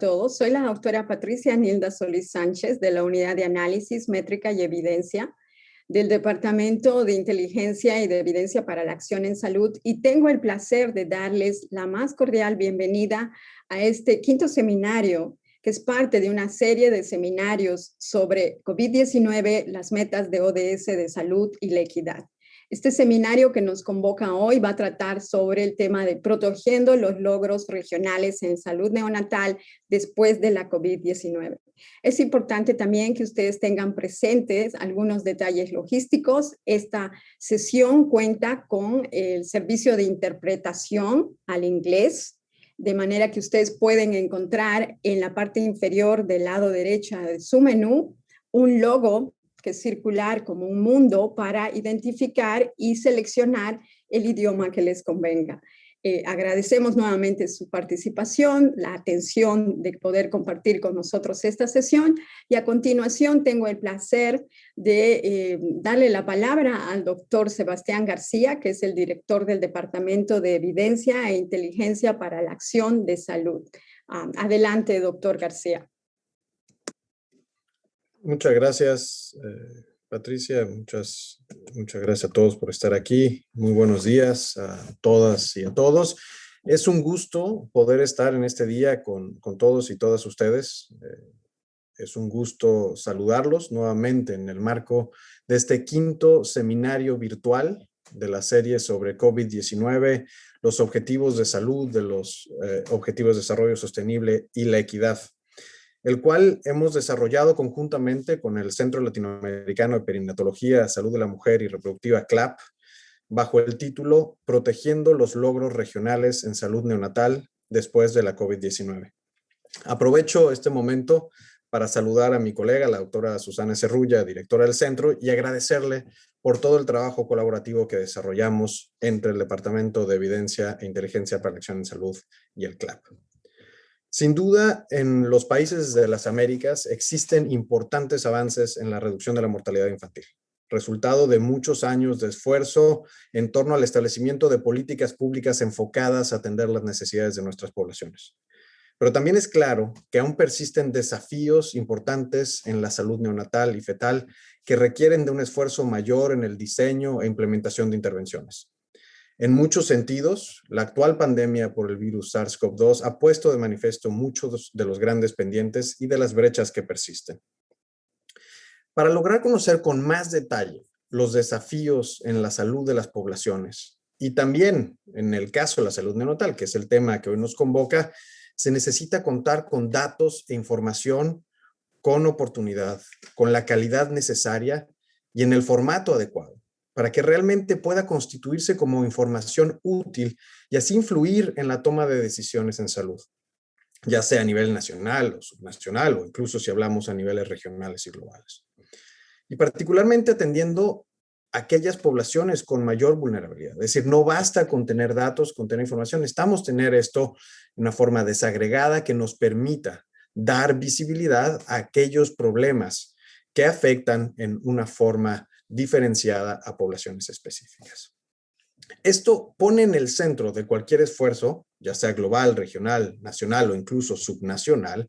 todos. Soy la doctora Patricia Nilda Solís Sánchez de la Unidad de Análisis, Métrica y Evidencia del Departamento de Inteligencia y de Evidencia para la Acción en Salud y tengo el placer de darles la más cordial bienvenida a este quinto seminario que es parte de una serie de seminarios sobre COVID-19, las metas de ODS de salud y la equidad. Este seminario que nos convoca hoy va a tratar sobre el tema de protegiendo los logros regionales en salud neonatal después de la COVID-19. Es importante también que ustedes tengan presentes algunos detalles logísticos. Esta sesión cuenta con el servicio de interpretación al inglés, de manera que ustedes pueden encontrar en la parte inferior del lado derecha de su menú un logo que es circular como un mundo para identificar y seleccionar el idioma que les convenga. Agradecemos nuevamente su participación, la atención de poder compartir con nosotros esta sesión y a continuación tengo el placer de darle la palabra al doctor Sebastián García, que es el director del Departamento de Evidencia e Inteligencia para la Acción de Salud. Adelante, doctor García. Muchas gracias, Patricia. Muchas gracias a todos por estar aquí. Muy buenos días a todas y a todos. Es un gusto poder estar en este día con todos y todas ustedes. Es un gusto saludarlos nuevamente en el marco de este quinto seminario virtual de la serie sobre COVID-19, los objetivos de salud, de los objetivos de desarrollo sostenible y la equidad, el cual hemos desarrollado conjuntamente con el Centro Latinoamericano de Perinatología, Salud de la Mujer y Reproductiva, CLAP, bajo el título Protegiendo los logros regionales en salud neonatal después de la COVID-19. Aprovecho este momento para saludar a mi colega, la doctora Susana Cerrulla, directora del centro, y agradecerle por todo el trabajo colaborativo que desarrollamos entre el Departamento de Evidencia e Inteligencia para la Acción en Salud y el CLAP. Sin duda, en los países de las Américas existen importantes avances en la reducción de la mortalidad infantil, resultado de muchos años de esfuerzo en torno al establecimiento de políticas públicas enfocadas a atender las necesidades de nuestras poblaciones. Pero también es claro que aún persisten desafíos importantes en la salud neonatal y fetal que requieren de un esfuerzo mayor en el diseño e implementación de intervenciones. En muchos sentidos, la actual pandemia por el virus SARS-CoV-2 ha puesto de manifiesto muchos de los grandes pendientes y de las brechas que persisten. Para lograr conocer con más detalle los desafíos en la salud de las poblaciones y también en el caso de la salud neonatal, que es el tema que hoy nos convoca, se necesita contar con datos e información con oportunidad, con la calidad necesaria y en el formato adecuado, para que realmente pueda constituirse como información útil y así influir en la toma de decisiones en salud, ya sea a nivel nacional o subnacional o incluso si hablamos a niveles regionales y globales. Y particularmente atendiendo a aquellas poblaciones con mayor vulnerabilidad. Es decir, no basta con tener datos, con tener información, necesitamos tener esto de una forma desagregada que nos permita dar visibilidad a aquellos problemas que afectan en una forma diferenciada a poblaciones específicas. Esto pone en el centro de cualquier esfuerzo, ya sea global, regional, nacional o incluso subnacional,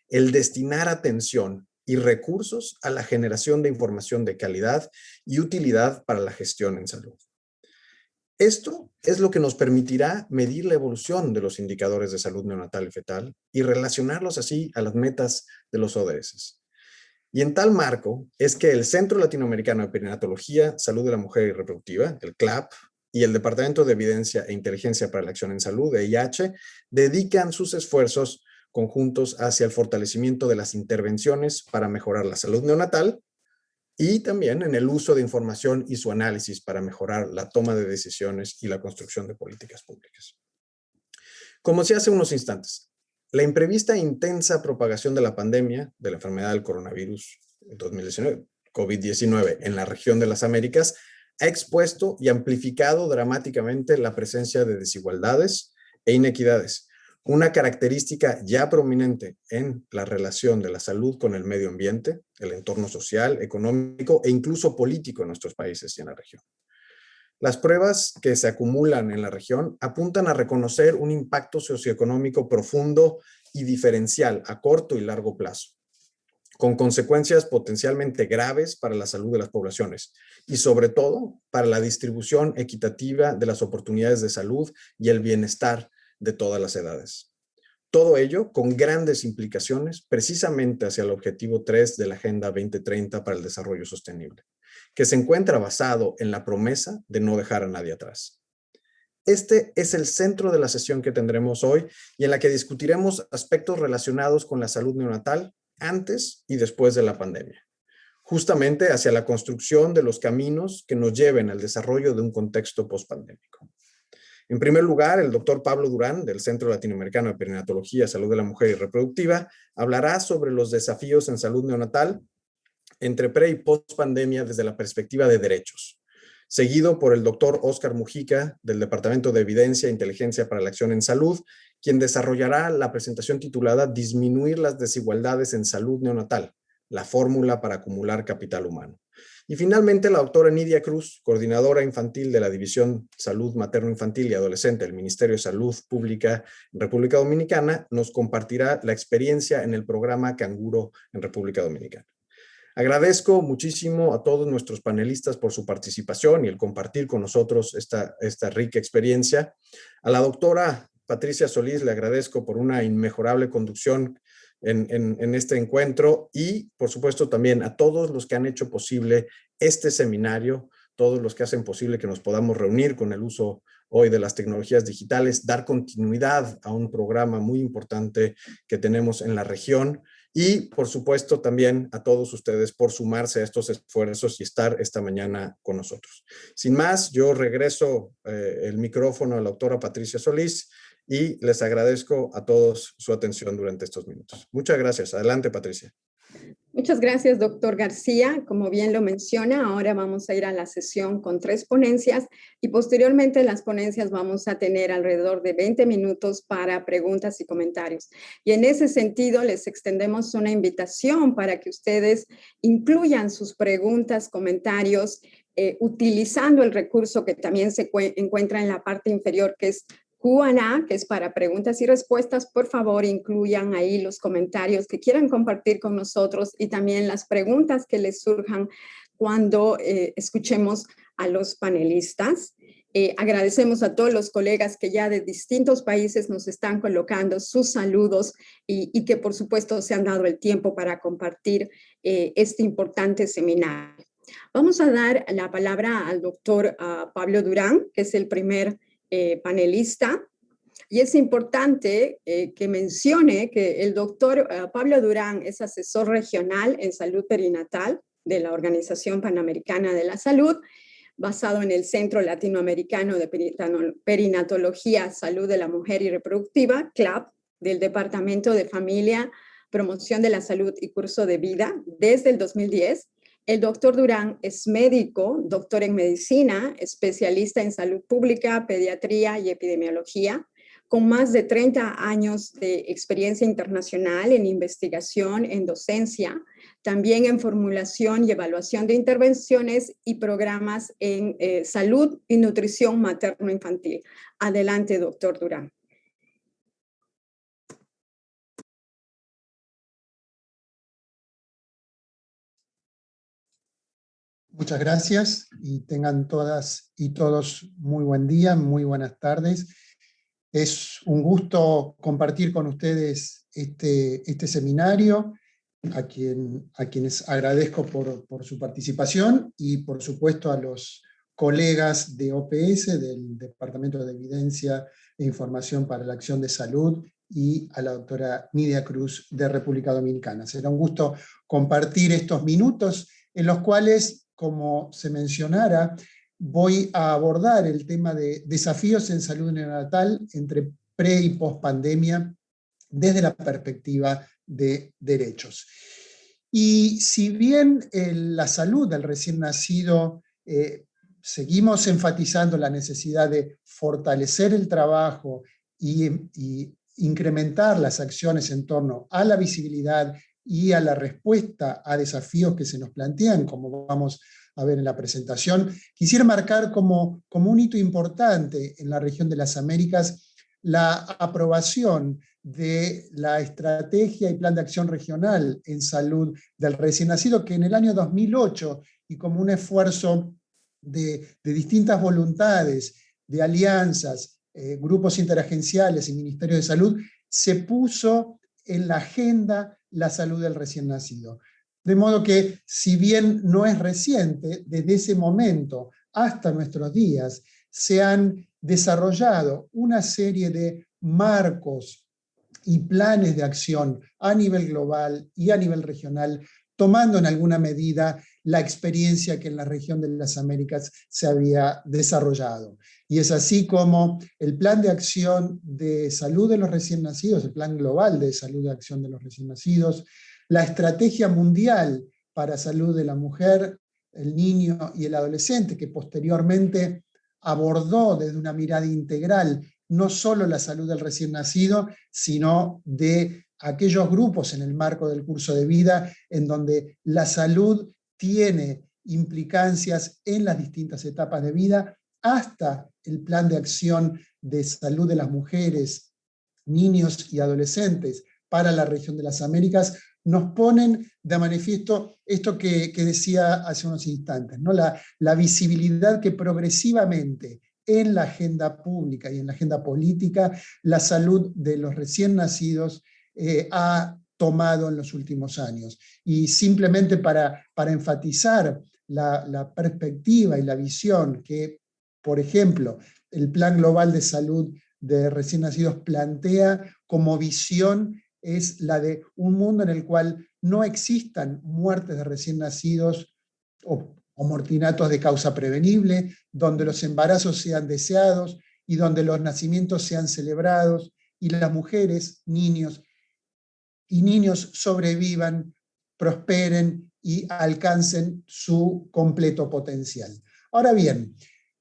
el destinar atención y recursos a la generación de información de calidad y utilidad para la gestión en salud. Esto es lo que nos permitirá medir la evolución de los indicadores de salud neonatal y fetal y relacionarlos así a las metas de los ODS. Y en tal marco es que el Centro Latinoamericano de Perinatología, Salud de la Mujer y Reproductiva, el CLAP, y el Departamento de Evidencia e Inteligencia para la Acción en Salud, DIH, dedican sus esfuerzos conjuntos hacia el fortalecimiento de las intervenciones para mejorar la salud neonatal y también en el uso de información y su análisis para mejorar la toma de decisiones y la construcción de políticas públicas. Como decía hace unos instantes, la imprevista e intensa propagación de la pandemia de la enfermedad del coronavirus 2019, COVID-19 en la región de las Américas ha expuesto y amplificado dramáticamente la presencia de desigualdades e inequidades, una característica ya prominente en la relación de la salud con el medio ambiente, el entorno social, económico e incluso político en nuestros países y en la región. Las pruebas que se acumulan en la región apuntan a reconocer un impacto socioeconómico profundo y diferencial a corto y largo plazo, con consecuencias potencialmente graves para la salud de las poblaciones y sobre todo para la distribución equitativa de las oportunidades de salud y el bienestar de todas las edades. Todo ello con grandes implicaciones precisamente hacia el objetivo 3 de la Agenda 2030 para el Desarrollo Sostenible, que se encuentra basado en la promesa de no dejar a nadie atrás. Este es el centro de la sesión que tendremos hoy y en la que discutiremos aspectos relacionados con la salud neonatal antes y después de la pandemia, justamente hacia la construcción de los caminos que nos lleven al desarrollo de un contexto postpandémico. En primer lugar, el doctor Pablo Durán, del Centro Latinoamericano de Perinatología, Salud de la Mujer y Reproductiva, hablará sobre los desafíos en salud neonatal entre pre y post pandemia desde la perspectiva de derechos, seguido por el doctor Óscar Mujica, del Departamento de Evidencia e Inteligencia para la Acción en Salud, quien desarrollará la presentación titulada Disminuir las desigualdades en salud neonatal, la fórmula para acumular capital humano. Y finalmente, la doctora Nidia Cruz, coordinadora infantil de la División Salud Materno-Infantil y Adolescente del Ministerio de Salud Pública en República Dominicana, nos compartirá la experiencia en el programa Canguro en República Dominicana. Agradezco muchísimo a todos nuestros panelistas por su participación y el compartir con nosotros esta rica experiencia. A la doctora Patricia Solís le agradezco por una inmejorable conducción en este encuentro y, por supuesto, también a todos los que han hecho posible este seminario, todos los que hacen posible que nos podamos reunir con el uso hoy de las tecnologías digitales, dar continuidad a un programa muy importante que tenemos en la región y, por supuesto, también a todos ustedes por sumarse a estos esfuerzos y estar esta mañana con nosotros. Sin más, yo regreso el micrófono a la doctora Patricia Solís y les agradezco a todos su atención durante estos minutos. Muchas gracias. Adelante, Patricia. Muchas gracias, doctor García. Como bien lo menciona, ahora vamos a ir a la sesión con 3 ponencias y posteriormente en las ponencias vamos a tener alrededor de 20 minutos para preguntas y comentarios. Y en ese sentido, les extendemos una invitación para que ustedes incluyan sus preguntas, comentarios, utilizando el recurso que también se encuentra en la parte inferior, que es Q&A, que es para preguntas y respuestas. Por favor, incluyan ahí los comentarios que quieran compartir con nosotros y también las preguntas que les surjan cuando escuchemos a los panelistas. Agradecemos a todos los colegas que ya de distintos países nos están colocando sus saludos y que por supuesto se han dado el tiempo para compartir este importante seminario. Vamos a dar la palabra al doctor Pablo Durán, que es el primer panelista, y es importante que mencione que el doctor Pablo Durán es asesor regional en salud perinatal de la Organización Panamericana de la Salud, basado en el Centro Latinoamericano de Perinatología, Salud de la Mujer y Reproductiva, CLAP, del Departamento de Familia, Promoción de la Salud y Curso de Vida desde el 2010. El doctor Durán es médico, doctor en medicina, especialista en salud pública, pediatría y epidemiología, con más de 30 años de experiencia internacional en investigación, en docencia, también en formulación y evaluación de intervenciones y programas en salud y nutrición materno-infantil. Adelante, doctor Durán. Muchas gracias y tengan todas y todos muy buen día, muy buenas tardes. Es un gusto compartir con ustedes este seminario, a quienes agradezco por su participación y por supuesto a los colegas de OPS, del Departamento de Evidencia e Información para la Acción de Salud, y a la doctora Nidia Cruz de República Dominicana. Será un gusto compartir estos minutos en los cuales, como se mencionara, voy a abordar el tema de desafíos en salud neonatal entre pre y post pandemia desde la perspectiva de derechos. Y si bien la salud del recién nacido, seguimos enfatizando la necesidad de fortalecer el trabajo y incrementar las acciones en torno a la visibilidad y a la respuesta a desafíos que se nos plantean, como vamos a ver en la presentación, quisiera marcar como un hito importante en la región de las Américas la aprobación de la estrategia y plan de acción regional en salud del recién nacido, que en el año 2008, y como un esfuerzo de distintas voluntades, de alianzas, grupos interagenciales y ministerios de salud, se puso en la agenda la salud del recién nacido. De modo que, si bien no es reciente, desde ese momento hasta nuestros días, se han desarrollado una serie de marcos y planes de acción a nivel global y a nivel regional, tomando en alguna medida la experiencia que en la región de las Américas se había desarrollado. Y es así como el Plan de Acción de Salud de los Recién Nacidos, el Plan Global de Salud de Acción de los Recién Nacidos, la Estrategia Mundial para Salud de la Mujer, el Niño y el Adolescente, que posteriormente abordó desde una mirada integral no solo la salud del recién nacido, sino de aquellos grupos en el marco del curso de vida en donde la salud tiene implicancias en las distintas etapas de vida, hasta el plan de acción de salud de las mujeres, niños y adolescentes para la región de las Américas, nos ponen de manifiesto esto que decía hace unos instantes, ¿no? La visibilidad que progresivamente en la agenda pública y en la agenda política la salud de los recién nacidos ha tomado en los últimos años. Y simplemente para enfatizar la perspectiva y la visión que, por ejemplo, el Plan Global de Salud de Recién Nacidos plantea como visión, es la de un mundo en el cual no existan muertes de recién nacidos o mortinatos de causa prevenible, donde los embarazos sean deseados y donde los nacimientos sean celebrados y las mujeres, niños sobrevivan, prosperen y alcancen su completo potencial. Ahora bien,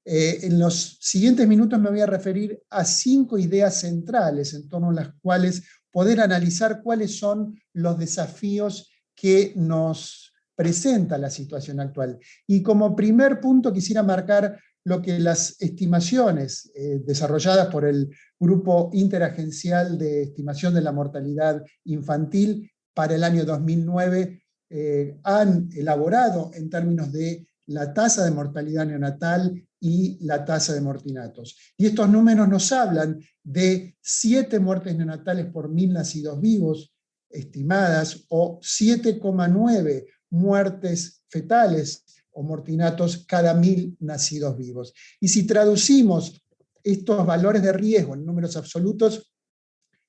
en los siguientes minutos me voy a referir a 5 ideas centrales en torno a las cuales poder analizar cuáles son los desafíos que nos presenta la situación actual. Y como primer punto quisiera marcar lo que las estimaciones desarrolladas por el Grupo Interagencial de Estimación de la Mortalidad Infantil para el año 2009 han elaborado en términos de la tasa de mortalidad neonatal y la tasa de mortinatos. Y estos números nos hablan de 7 muertes neonatales por 1000 nacidos vivos estimadas, o 7,9 muertes fetales o mortinatos cada 1000 nacidos vivos. Y si traducimos estos valores de riesgo en números absolutos,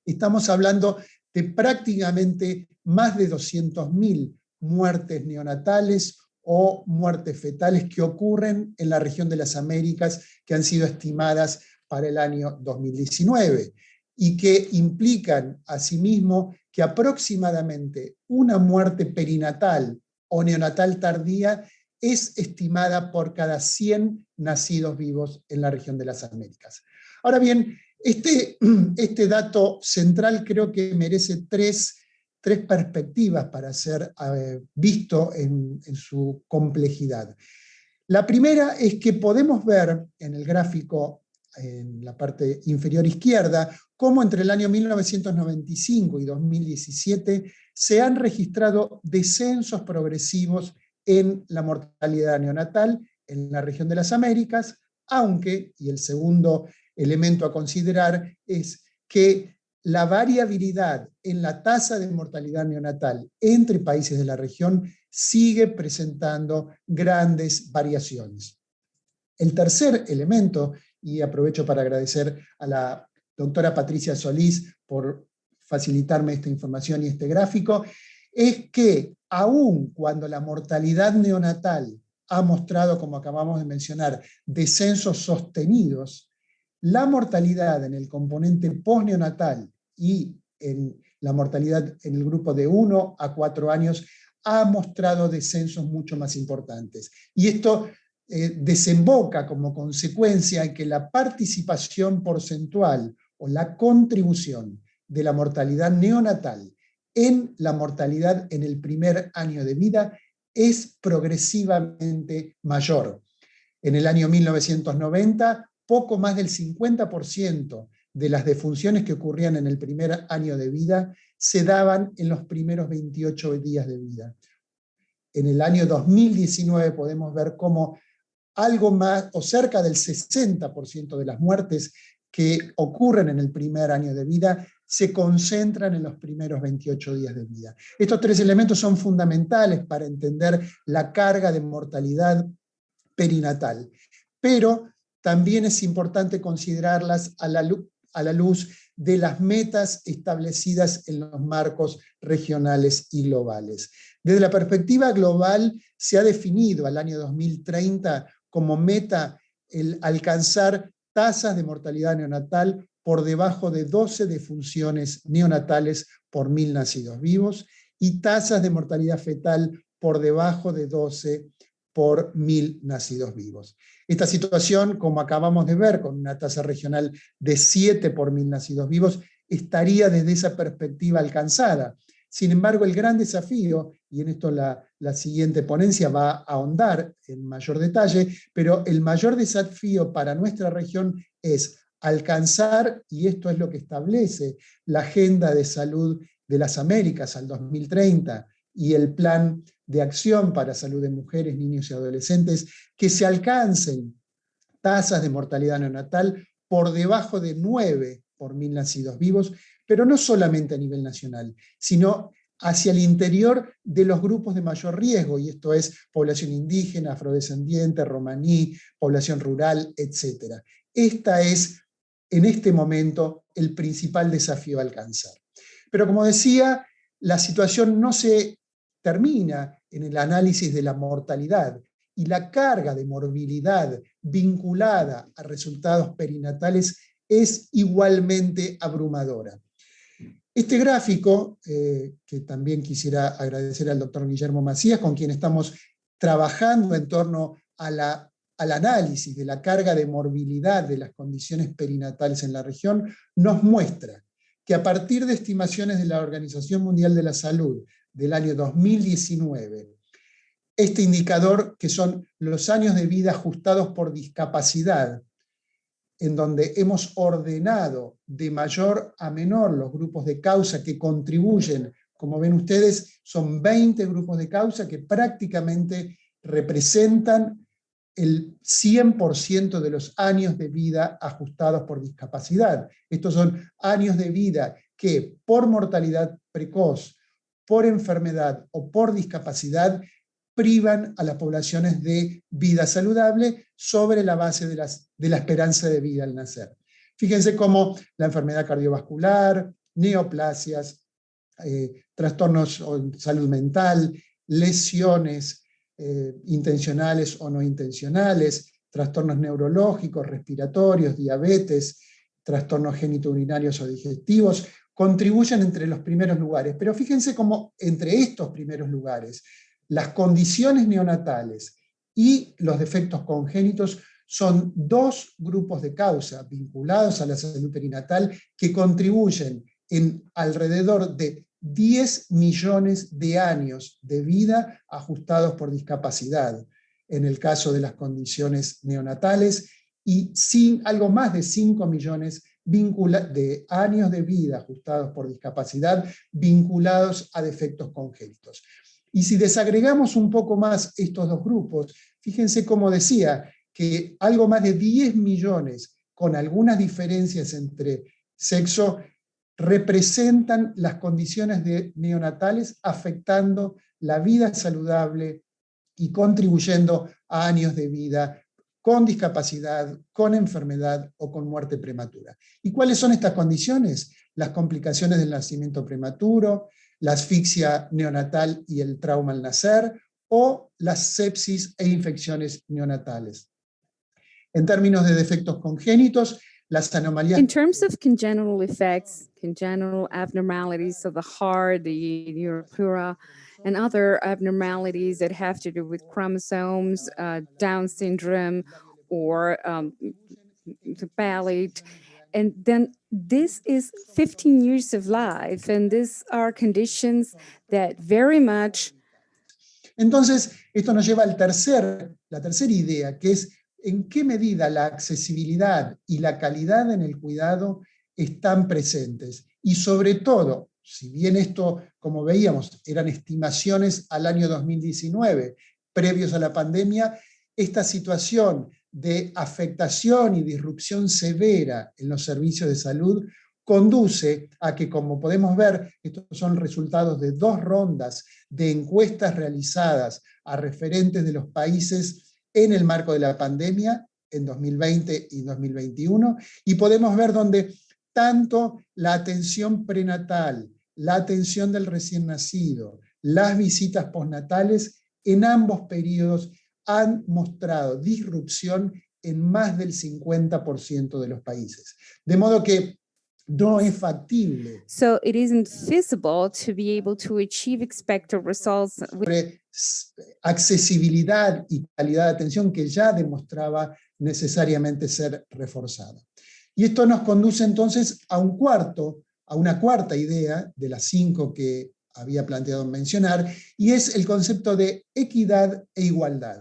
estamos hablando de prácticamente más de 200.000 muertes neonatales o muertes fetales que ocurren en la región de las Américas, que han sido estimadas para el año 2019, y que implican asimismo que aproximadamente una muerte perinatal o neonatal tardía es estimada por cada 100 nacidos vivos en la región de las Américas. Ahora bien, este dato central creo que merece tres perspectivas para ser visto en su complejidad. La primera es que podemos ver en el gráfico, en la parte inferior izquierda, cómo entre el año 1995 y 2017 se han registrado descensos progresivos en la mortalidad neonatal en la región de las Américas, aunque, y el segundo elemento a considerar es que la variabilidad en la tasa de mortalidad neonatal entre países de la región sigue presentando grandes variaciones. El tercer elemento, y aprovecho para agradecer a la doctora Patricia Solís por facilitarme esta información y este gráfico, es que aun cuando la mortalidad neonatal ha mostrado, como acabamos de mencionar, descensos sostenidos, la mortalidad en el componente postneonatal y en la mortalidad en el grupo de 1 a 4 años ha mostrado descensos mucho más importantes. Y esto desemboca como consecuencia en que la participación porcentual o la contribución de la mortalidad neonatal en la mortalidad en el primer año de vida es progresivamente mayor. En el año 1990, poco más del 50% de las defunciones que ocurrían en el primer año de vida se daban en los primeros 28 días de vida. En el año 2019 podemos ver cómo algo más o cerca del 60% de las muertes que ocurren en el primer año de vida se concentran en los primeros 28 días de vida. Estos tres elementos son fundamentales para entender la carga de mortalidad perinatal, pero también es importante considerarlas a la luz de las metas establecidas en los marcos regionales y globales. Desde la perspectiva global se ha definido al año 2030 como meta el alcanzar tasas de mortalidad neonatal por debajo de 12 defunciones neonatales por 1000 nacidos vivos y tasas de mortalidad fetal por debajo de 12 por 1000 nacidos vivos. Esta situación, como acabamos de ver, con una tasa regional de 7 por 1000 nacidos vivos, estaría desde esa perspectiva alcanzada. Sin embargo, el gran desafío, y en esto la siguiente ponencia va a ahondar en mayor detalle, pero el mayor desafío para nuestra región es alcanzar, y esto es lo que establece la Agenda de Salud de las Américas al 2030 y el Plan de Acción para Salud de Mujeres, Niños y Adolescentes, que se alcancen tasas de mortalidad neonatal por debajo de 9 por 1000 nacidos vivos, pero no solamente a nivel nacional, sino hacia el interior de los grupos de mayor riesgo, y esto es población indígena, afrodescendiente, romaní, población rural, etc. Esta es, en este momento, el principal desafío a alcanzar. Pero como decía, la situación no se termina en el análisis de la mortalidad, y la carga de morbilidad vinculada a resultados perinatales es igualmente abrumadora. Este gráfico, que también quisiera agradecer al doctor Guillermo Macías, con quien estamos trabajando en torno al análisis de la carga de morbilidad de las condiciones perinatales en la región, nos muestra que a partir de estimaciones de la Organización Mundial de la Salud del año 2019, este indicador, que son los años de vida ajustados por discapacidad, en donde hemos ordenado de mayor a menor los grupos de causa que contribuyen, como ven ustedes, son 20 grupos de causa que prácticamente representan el 100% de los años de vida ajustados por discapacidad. Estos son años de vida que por mortalidad precoz, por enfermedad o por discapacidad privan a las poblaciones de vida saludable sobre la base de la esperanza de vida al nacer. Fíjense cómo la enfermedad cardiovascular, neoplasias, trastornos de salud mental, lesiones intencionales o no intencionales, trastornos neurológicos, respiratorios, diabetes, trastornos genitourinarios o digestivos, contribuyen entre los primeros lugares. Pero fíjense cómo entre estos primeros lugares, las condiciones neonatales y los defectos congénitos son dos grupos de causa vinculados a la salud perinatal que contribuyen en alrededor de 10 millones de años de vida ajustados por discapacidad, en el caso de las condiciones neonatales, y algo más de 5 millones de años de vida ajustados por discapacidad vinculados a defectos congénitos. Y si desagregamos un poco más estos dos grupos, fíjense cómo decía que algo más de 10 millones, con algunas diferencias entre sexo, representan las condiciones neonatales afectando la vida saludable y contribuyendo a años de vida con discapacidad, con enfermedad o con muerte prematura. ¿Y cuáles son estas condiciones? Las complicaciones del nacimiento prematuro, la asfixia neonatal y el trauma al nacer, o las sepsis e infecciones neonatales. En términos de defectos congénitos, las anomalías... In terms of congenital effects, congenital abnormalities of the heart, the neuropura, and other abnormalities that have to do with chromosomes, Down syndrome, or the palate. And then this is 15 years of life, and these are conditions that very much... Entonces, esto nos lleva a la tercera idea, que es en qué medida la accesibilidad y la calidad en el cuidado están presentes. Y sobre todo, si bien esto, como veíamos, eran estimaciones al año 2019, previos a la pandemia, esta situación de afectación y disrupción severa en los servicios de salud conduce a que, como podemos ver, estos son resultados de 2 rondas de encuestas realizadas a referentes de los países en el marco de la pandemia, en 2020 y 2021, y podemos ver donde tanto la atención prenatal, la atención del recién nacido, las visitas postnatales, en ambos periodos han mostrado disrupción en más del 50% de los países. De modo que no es factible. So it isn't feasible to be able to achieve expected results with Sobre accesibilidad y calidad de atención que ya demostraba necesariamente ser reforzada. Y esto nos conduce entonces a una cuarta idea de las 5 que había planteado mencionar, y es el concepto de equidad e igualdad.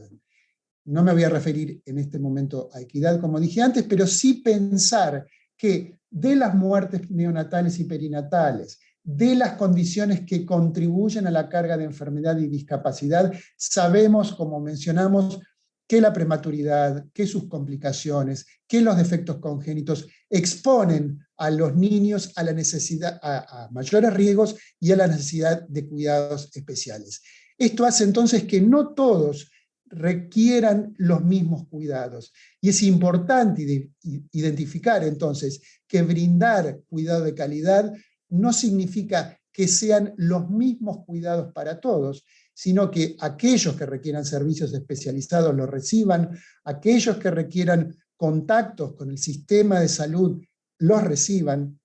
No me voy a referir en este momento a equidad, como dije antes, pero sí pensar que de las muertes neonatales y perinatales, de las condiciones que contribuyen a la carga de enfermedad y discapacidad, sabemos, como mencionamos, que la prematuridad, que sus complicaciones, que los defectos congénitos exponen a los niños a la necesidad, a mayores riesgos y a la necesidad de cuidados especiales. Esto hace entonces que no todos requieran los mismos cuidados. Y es importante identificar entonces que brindar cuidado de calidad no significa que sean los mismos cuidados para todos, sino que aquellos que requieran servicios especializados los reciban, aquellos que requieran contactos con el sistema de salud los reciban,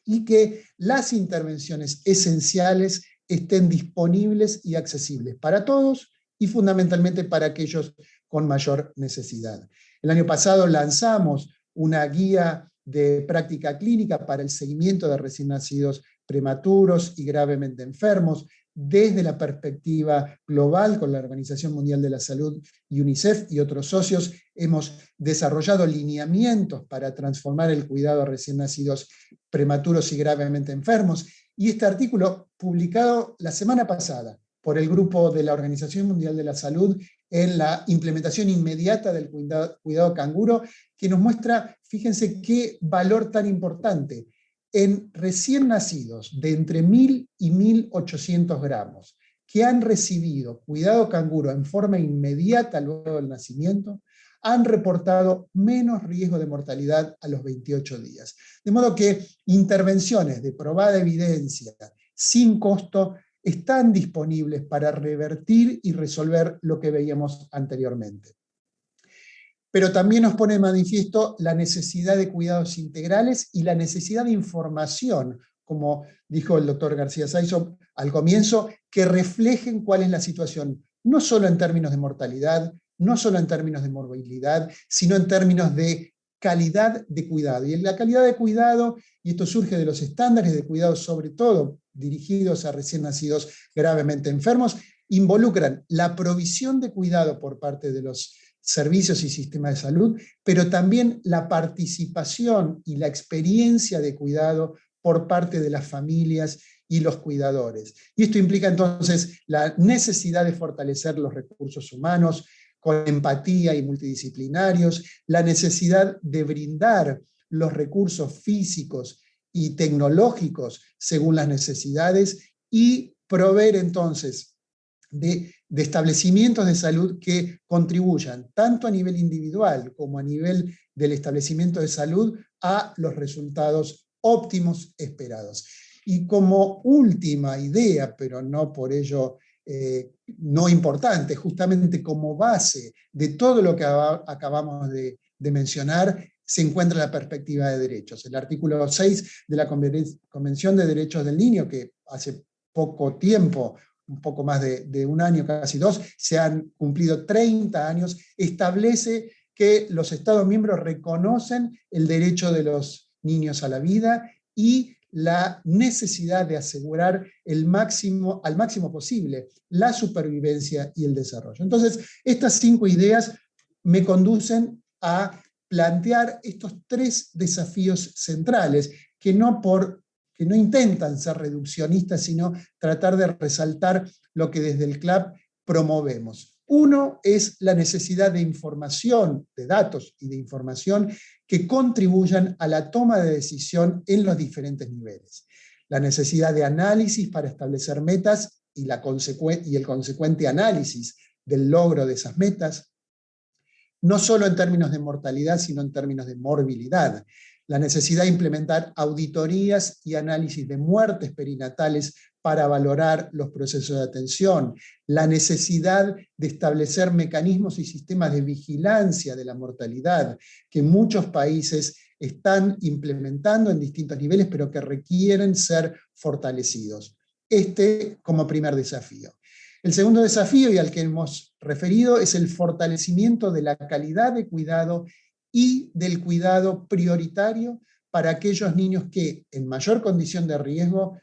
y que las intervenciones esenciales estén disponibles y accesibles para todos, y fundamentalmente para aquellos con mayor necesidad. El año pasado lanzamos una guía de práctica clínica para el seguimiento de recién nacidos prematuros y gravemente enfermos, desde la perspectiva global con la Organización Mundial de la Salud y UNICEF y otros socios. Hemos desarrollado lineamientos para transformar el cuidado a recién nacidos prematuros y gravemente enfermos, y este artículo, publicado la semana pasada por el grupo de la Organización Mundial de la Salud en la implementación inmediata del cuidado canguro, que nos muestra, fíjense qué valor tan importante, en recién nacidos de entre 1.000 y 1.800 gramos, que han recibido cuidado canguro en forma inmediata luego del nacimiento, han reportado menos riesgo de mortalidad a los 28 días. De modo que intervenciones de probada evidencia, sin costo, están disponibles para revertir y resolver lo que veíamos anteriormente. Pero también nos pone de manifiesto la necesidad de cuidados integrales y la necesidad de información, como dijo el doctor García Saizo al comienzo, que reflejen cuál es la situación, no solo en términos de mortalidad, no solo en términos de morbilidad, sino en términos de calidad de cuidado. Y en la calidad de cuidado, y esto surge de los estándares de cuidado, sobre todo dirigidos a recién nacidos gravemente enfermos, involucran la provisión de cuidado por parte de los servicios y sistemas de salud, pero también la participación y la experiencia de cuidado por parte de las familias y los cuidadores. Y esto implica entonces la necesidad de fortalecer los recursos humanos con empatía y multidisciplinarios, la necesidad de brindar los recursos físicos y tecnológicos según las necesidades, y proveer entonces de establecimientos de salud que contribuyan tanto a nivel individual como a nivel del establecimiento de salud a los resultados óptimos esperados. Y como última idea, pero no por ello no importante, justamente como base de todo lo que acabamos de mencionar, se encuentra la perspectiva de derechos. El artículo 6 de la Convención de Derechos del Niño, que hace poco tiempo, un poco más de un año, casi 2, se han cumplido 30 años, establece que los Estados miembros reconocen el derecho de los niños a la vida y la necesidad de asegurar al máximo posible la supervivencia y el desarrollo. Entonces, estas 5 ideas me conducen a plantear estos 3 desafíos centrales que no intentan ser reduccionistas, sino tratar de resaltar lo que desde el CLAP promovemos. Uno es la necesidad de información, de datos y de información que contribuyan a la toma de decisión en los diferentes niveles. La necesidad de análisis para establecer metas y el consecuente análisis del logro de esas metas, no solo en términos de mortalidad, sino en términos de morbilidad. La necesidad de implementar auditorías y análisis de muertes perinatales para valorar los procesos de atención, la necesidad de establecer mecanismos y sistemas de vigilancia de la mortalidad, que muchos países están implementando en distintos niveles, pero que requieren ser fortalecidos. Este como primer desafío. El segundo desafío, y al que hemos referido, es el fortalecimiento de la calidad de cuidado y del cuidado prioritario para aquellos niños que, en mayor condición de riesgo,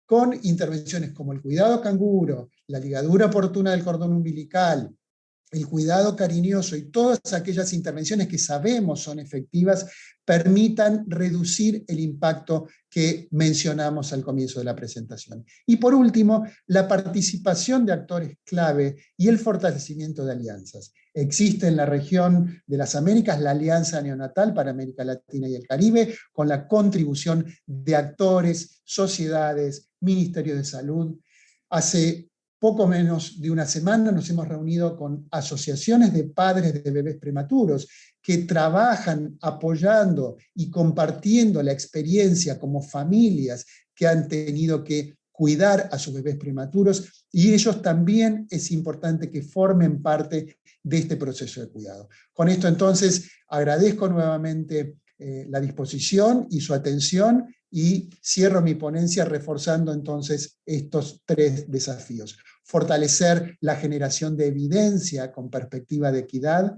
con intervenciones como el cuidado canguro, la ligadura oportuna del cordón umbilical, el cuidado cariñoso y todas aquellas intervenciones que sabemos son efectivas, permitan reducir el impacto que mencionamos al comienzo de la presentación. Y por último, la participación de actores clave y el fortalecimiento de alianzas. Existe en la región de las Américas la Alianza Neonatal para América Latina y el Caribe, con la contribución de actores, sociedades, Ministerio de Salud. Hace poco menos de una semana nos hemos reunido con asociaciones de padres de bebés prematuros que trabajan apoyando y compartiendo la experiencia como familias que han tenido que cuidar a sus bebés prematuros, y ellos también es importante que formen parte de este proceso de cuidado. Con esto entonces agradezco nuevamente la disposición y su atención, y cierro mi ponencia reforzando entonces estos tres desafíos: fortalecer la generación de evidencia con perspectiva de equidad,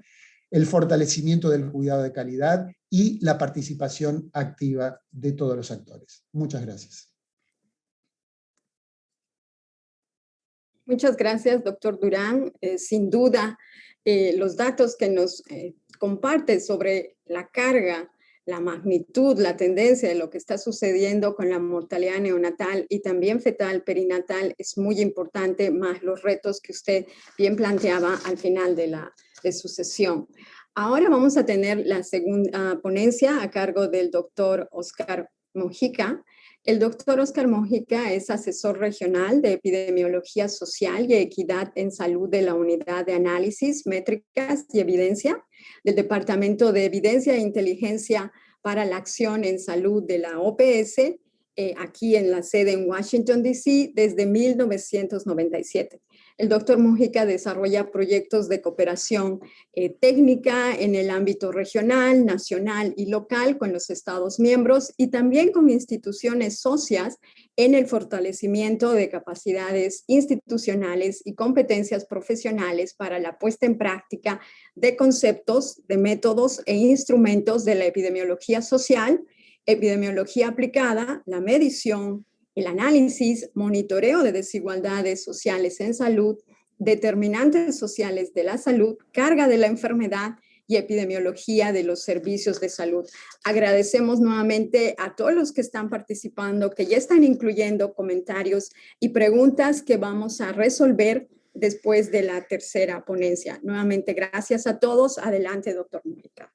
el fortalecimiento del cuidado de calidad y la participación activa de todos los actores. Muchas gracias. Muchas gracias, doctor Durán. Sin duda, los datos que nos comparte sobre la carga, la magnitud, la tendencia de lo que está sucediendo con la mortalidad neonatal y también fetal perinatal es muy importante, más los retos que usted bien planteaba al final de su sesión. Ahora vamos a tener la segunda ponencia a cargo del doctor Oscar Mojica. El doctor Oscar Mojica es asesor regional de epidemiología social y equidad en salud de la Unidad de Análisis, Métricas y Evidencia del Departamento de Evidencia e Inteligencia para la Acción en Salud de la OPS, aquí en la sede en Washington, D.C., desde 1997. El doctor Mojica desarrolla proyectos de cooperación técnica en el ámbito regional, nacional y local con los Estados miembros y también con instituciones socias en el fortalecimiento de capacidades institucionales y competencias profesionales para la puesta en práctica de conceptos, de métodos e instrumentos de la epidemiología social, epidemiología aplicada, la medición, el análisis, monitoreo de desigualdades sociales en salud, determinantes sociales de la salud, carga de la enfermedad y epidemiología de los servicios de salud. Agradecemos nuevamente a todos los que están participando, que ya están incluyendo comentarios y preguntas que vamos a resolver después de la tercera ponencia. Nuevamente, gracias a todos. Adelante, doctor Mojica.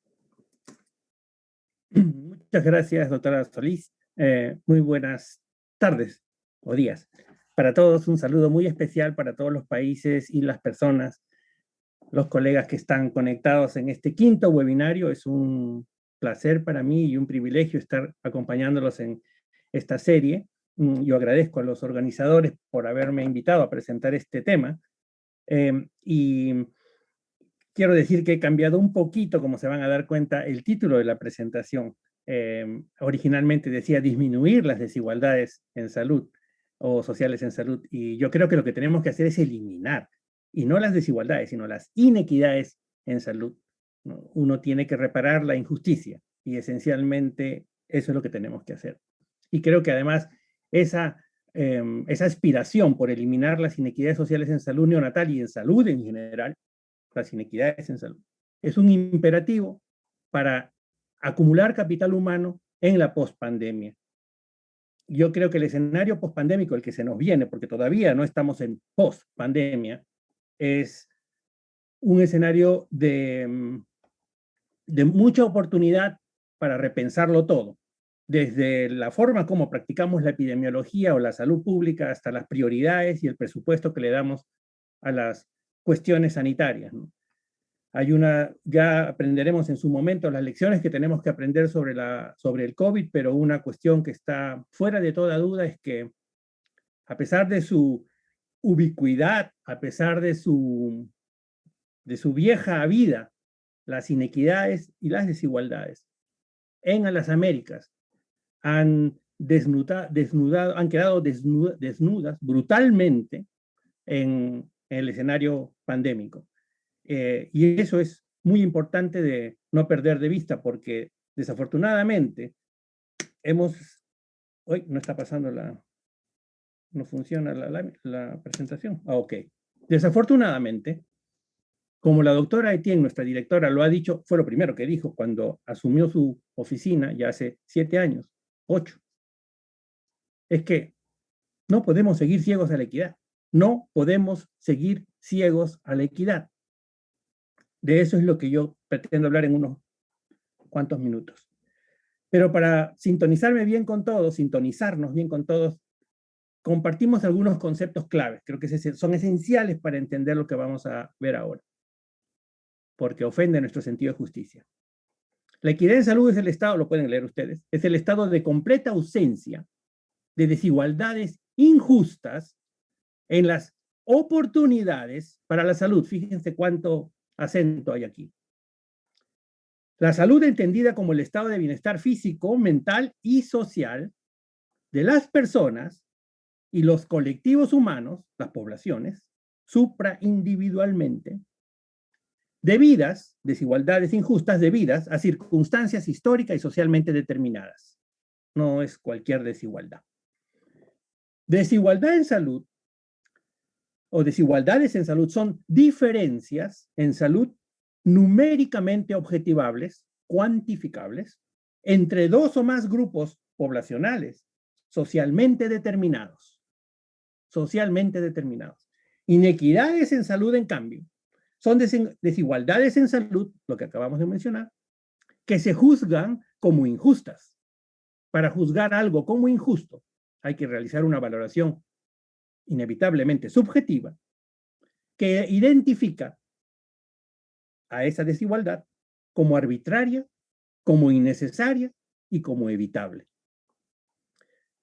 Muchas gracias, doctora Solís. Muy buenas tardes o días. Para todos, un saludo muy especial para todos los países y las personas, los colegas que están conectados en este quinto webinario. Es un placer para mí y un privilegio estar acompañándolos en esta serie. Yo agradezco a los organizadores por haberme invitado a presentar este tema. Y quiero decir que he cambiado un poquito, como se van a dar cuenta, el título de la presentación. Originalmente decía disminuir las desigualdades en salud o sociales en salud, y yo creo que lo que tenemos que hacer es eliminar, y no las desigualdades, sino las inequidades en salud. Uno tiene que reparar la injusticia, y esencialmente eso es lo que tenemos que hacer. Y creo que además esa aspiración por eliminar las inequidades sociales en salud neonatal y en salud en general, las inequidades en salud, es un imperativo para acumular capital humano en la pospandemia. Yo creo que el escenario pospandémico, el que se nos viene, porque todavía no estamos en pospandemia, es un escenario de mucha oportunidad para repensarlo todo, desde la forma como practicamos la epidemiología o la salud pública hasta las prioridades y el presupuesto que le damos a las cuestiones sanitarias, ¿no? Ya aprenderemos en su momento las lecciones que tenemos que aprender sobre el COVID, pero una cuestión que está fuera de toda duda es que, a pesar de su ubicuidad, a pesar de su vieja vida, las inequidades y las desigualdades en las Américas han quedado desnudas brutalmente en el escenario pandémico. Y eso es muy importante de no perder de vista, porque desafortunadamente hoy no está pasando no funciona la presentación. Ok. Desafortunadamente, como la doctora Etienne, nuestra directora, lo ha dicho, fue lo primero que dijo cuando asumió su oficina ya hace 7 años, 8, es que no podemos seguir ciegos a la equidad. No podemos seguir ciegos a la equidad. De eso es lo que yo pretendo hablar en unos cuantos minutos. Pero para sintonizarnos bien con todos, compartimos algunos conceptos claves. Creo que son esenciales para entender lo que vamos a ver ahora, porque ofende nuestro sentido de justicia. La equidad en salud es el estado, lo pueden leer ustedes, es el estado de completa ausencia de desigualdades injustas en las oportunidades para la salud. Fíjense cuánto acento hay aquí. La salud entendida como el estado de bienestar físico, mental y social de las personas y los colectivos humanos, las poblaciones, supraindividualmente, desigualdades injustas debidas a circunstancias históricas y socialmente determinadas. No es cualquier desigualdad. Desigualdad en salud o desigualdades en salud son diferencias en salud numéricamente objetivables, cuantificables, entre dos o más grupos poblacionales socialmente determinados. Socialmente determinados. Inequidades en salud, en cambio, son desigualdades en salud, lo que acabamos de mencionar, que se juzgan como injustas. Para juzgar algo como injusto, hay que realizar una valoración inevitablemente subjetiva que identifica a esa desigualdad como arbitraria, como innecesaria y como evitable.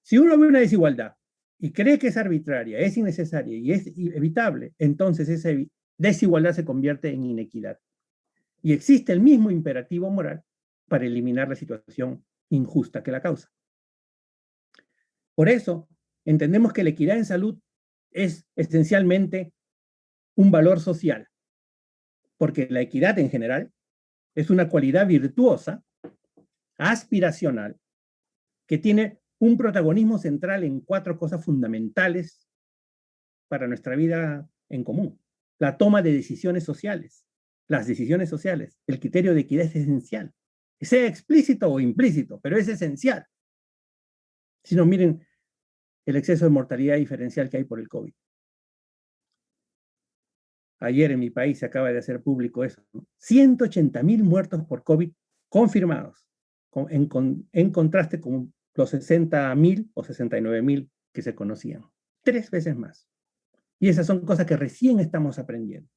Si uno ve una desigualdad y cree que es arbitraria, es innecesaria y es evitable, entonces esa desigualdad se convierte en inequidad. Y existe el mismo imperativo moral para eliminar la situación injusta que la causa. Por eso, entendemos que la equidad en salud es esencialmente un valor social, porque la equidad en general es una cualidad virtuosa, aspiracional, que tiene un protagonismo central en 4 cosas fundamentales para nuestra vida en común. La toma de decisiones sociales, las decisiones sociales, el criterio de equidad es esencial, sea explícito o implícito, pero es esencial. Si no, miren el exceso de mortalidad diferencial que hay por el COVID. Ayer en mi país se acaba de hacer público eso, ¿no? 180.000 muertos por COVID confirmados, en contraste con los 60.000 o 69.000 que se conocían. 3 veces más. Y esas son cosas que recién estamos aprendiendo.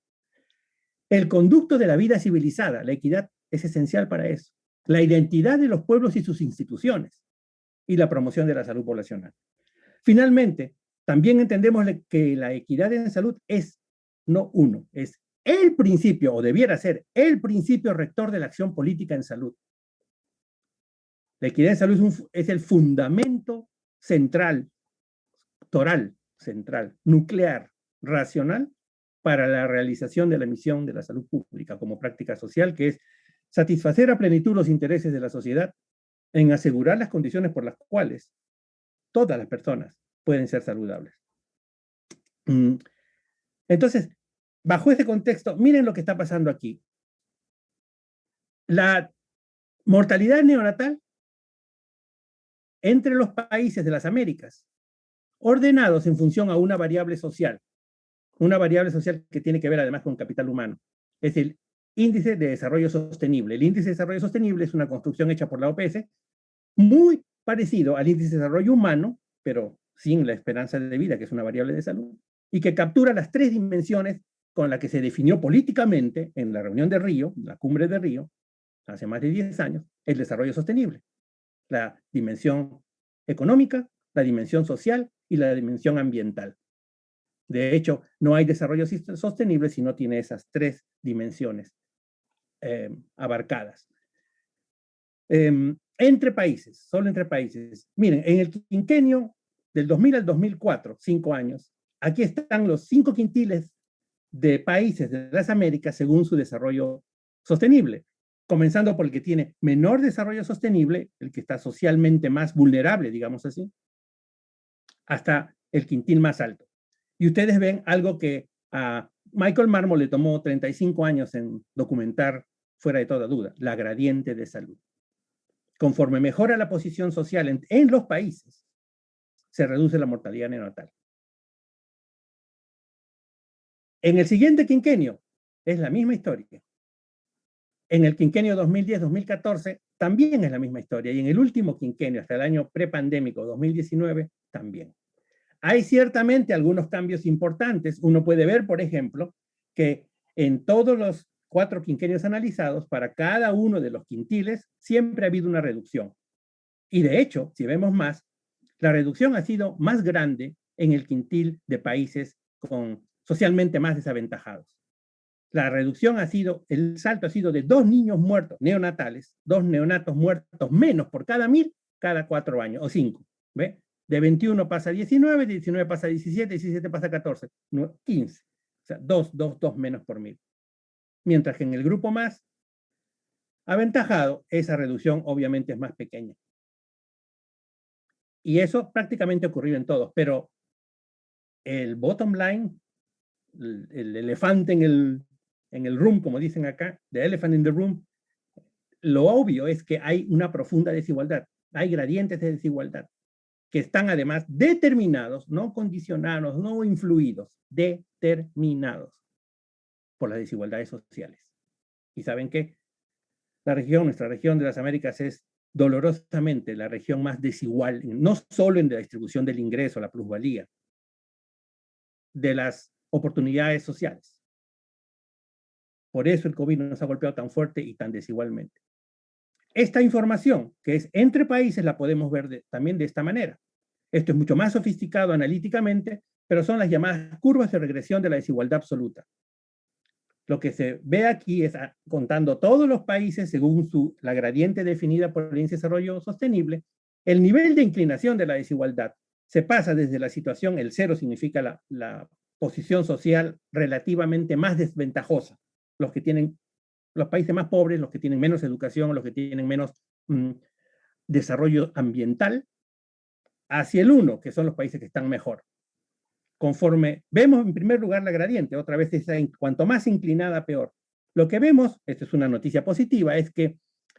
El conducto de la vida civilizada, la equidad, es esencial para eso. La identidad de los pueblos y sus instituciones y la promoción de la salud poblacional. Finalmente, también entendemos que la equidad en salud es el principio, o debiera ser el principio rector de la acción política en salud. La equidad en salud es el fundamento central, toral, central, nuclear, racional, para la realización de la misión de la salud pública como práctica social, que es satisfacer a plenitud los intereses de la sociedad en asegurar las condiciones por las cuales todas las personas pueden ser saludables. Entonces, bajo ese contexto, miren lo que está pasando aquí. La mortalidad neonatal entre los países de las Américas, ordenados en función a una variable social que tiene que ver además con capital humano. Es el Índice de Desarrollo Sostenible. El Índice de Desarrollo Sostenible es una construcción hecha por la OPS, muy parecido al Índice de Desarrollo Humano, pero sin la esperanza de vida, que es una variable de salud, y que captura las tres dimensiones con las que se definió políticamente en la reunión de Río, la cumbre de Río, hace más de 10 años, el desarrollo sostenible. La dimensión económica, la dimensión social y la dimensión ambiental. De hecho, no hay desarrollo sostenible si no tiene esas tres dimensiones abarcadas. Entre países, solo entre países. Miren, en el quinquenio del 2000 al 2004, 5 años, aquí están los 5 quintiles de países de las Américas según su desarrollo sostenible, comenzando por el que tiene menor desarrollo sostenible, el que está socialmente más vulnerable, digamos así, hasta el quintil más alto. Y ustedes ven algo que a Michael Marmot le tomó 35 años en documentar fuera de toda duda, la gradiente de salud. Conforme mejora la posición social en los países, se reduce la mortalidad neonatal. En el siguiente quinquenio es la misma historia. En el quinquenio 2010-2014 también es la misma historia. Y en el último quinquenio, hasta el año prepandémico 2019, también. Hay ciertamente algunos cambios importantes. Uno puede ver, por ejemplo, que en todos los 4 quinquenios analizados, para cada uno de los quintiles, siempre ha habido una reducción. Y de hecho, si vemos más, la reducción ha sido más grande en el quintil de países socialmente más desaventajados. La reducción el salto ha sido de 2 niños muertos neonatales, 2 neonatos muertos menos por cada 1000, cada 4 años, o 5, ¿ve? De 21 pasa a 19, de 19 pasa a 17, 17 pasa a 14, 15. O sea, 2 menos por 1000. Mientras que en el grupo más aventajado, esa reducción obviamente es más pequeña. Y eso prácticamente ha ocurrido en todos, pero el bottom line, el elefante en el room, como dicen acá, the elephant in the room, lo obvio es que hay una profunda desigualdad, hay gradientes de desigualdad, que están además determinados, no condicionados, no influidos, determinados por las desigualdades sociales. Y saben que nuestra región de las Américas es dolorosamente la región más desigual, no solo en la distribución del ingreso, la plusvalía, de las oportunidades sociales. Por eso el COVID nos ha golpeado tan fuerte y tan desigualmente. Esta información, que es entre países, la podemos ver también de esta manera. Esto es mucho más sofisticado analíticamente, pero son las llamadas curvas de regresión de la desigualdad absoluta. Lo que se ve aquí es contando todos los países según la gradiente definida por el Índice de Desarrollo Sostenible, el nivel de inclinación de la desigualdad se pasa desde la situación, el 0 significa la posición social relativamente más desventajosa, los países más pobres, los que tienen menos educación, los que tienen menos desarrollo ambiental, hacia el 1, que son los países que están mejor. Conforme vemos en primer lugar la gradiente, otra vez cuanto más inclinada, peor. Lo que vemos, esto es una noticia positiva, es que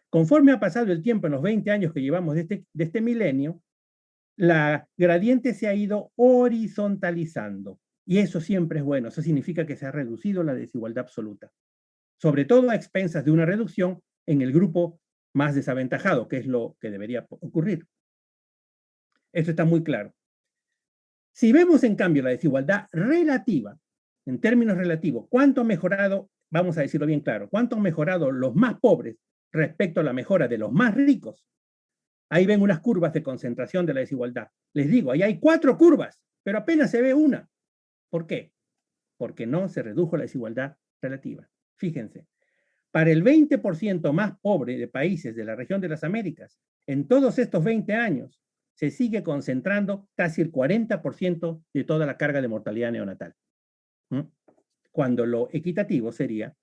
conforme ha pasado el tiempo en los 20 años que llevamos de este milenio, la gradiente se ha ido horizontalizando. Y eso siempre es bueno, eso significa que se ha reducido la desigualdad absoluta. Sobre todo a expensas de una reducción en el grupo más desaventajado, que es lo que debería ocurrir. Esto está muy claro. Si vemos, en cambio, la desigualdad relativa, en términos relativos, ¿cuánto ha mejorado, vamos a decirlo bien claro, cuánto han mejorado los más pobres respecto a la mejora de los más ricos? Ahí ven unas curvas de concentración de la desigualdad. Les digo, ahí hay 4 curvas, pero apenas se ve una. ¿Por qué? Porque no se redujo la desigualdad relativa. Fíjense, para el 20% más pobre de países de la región de las Américas, en todos estos 20 años, se sigue concentrando casi el 40% de toda la carga de mortalidad neonatal. Cuando lo equitativo sería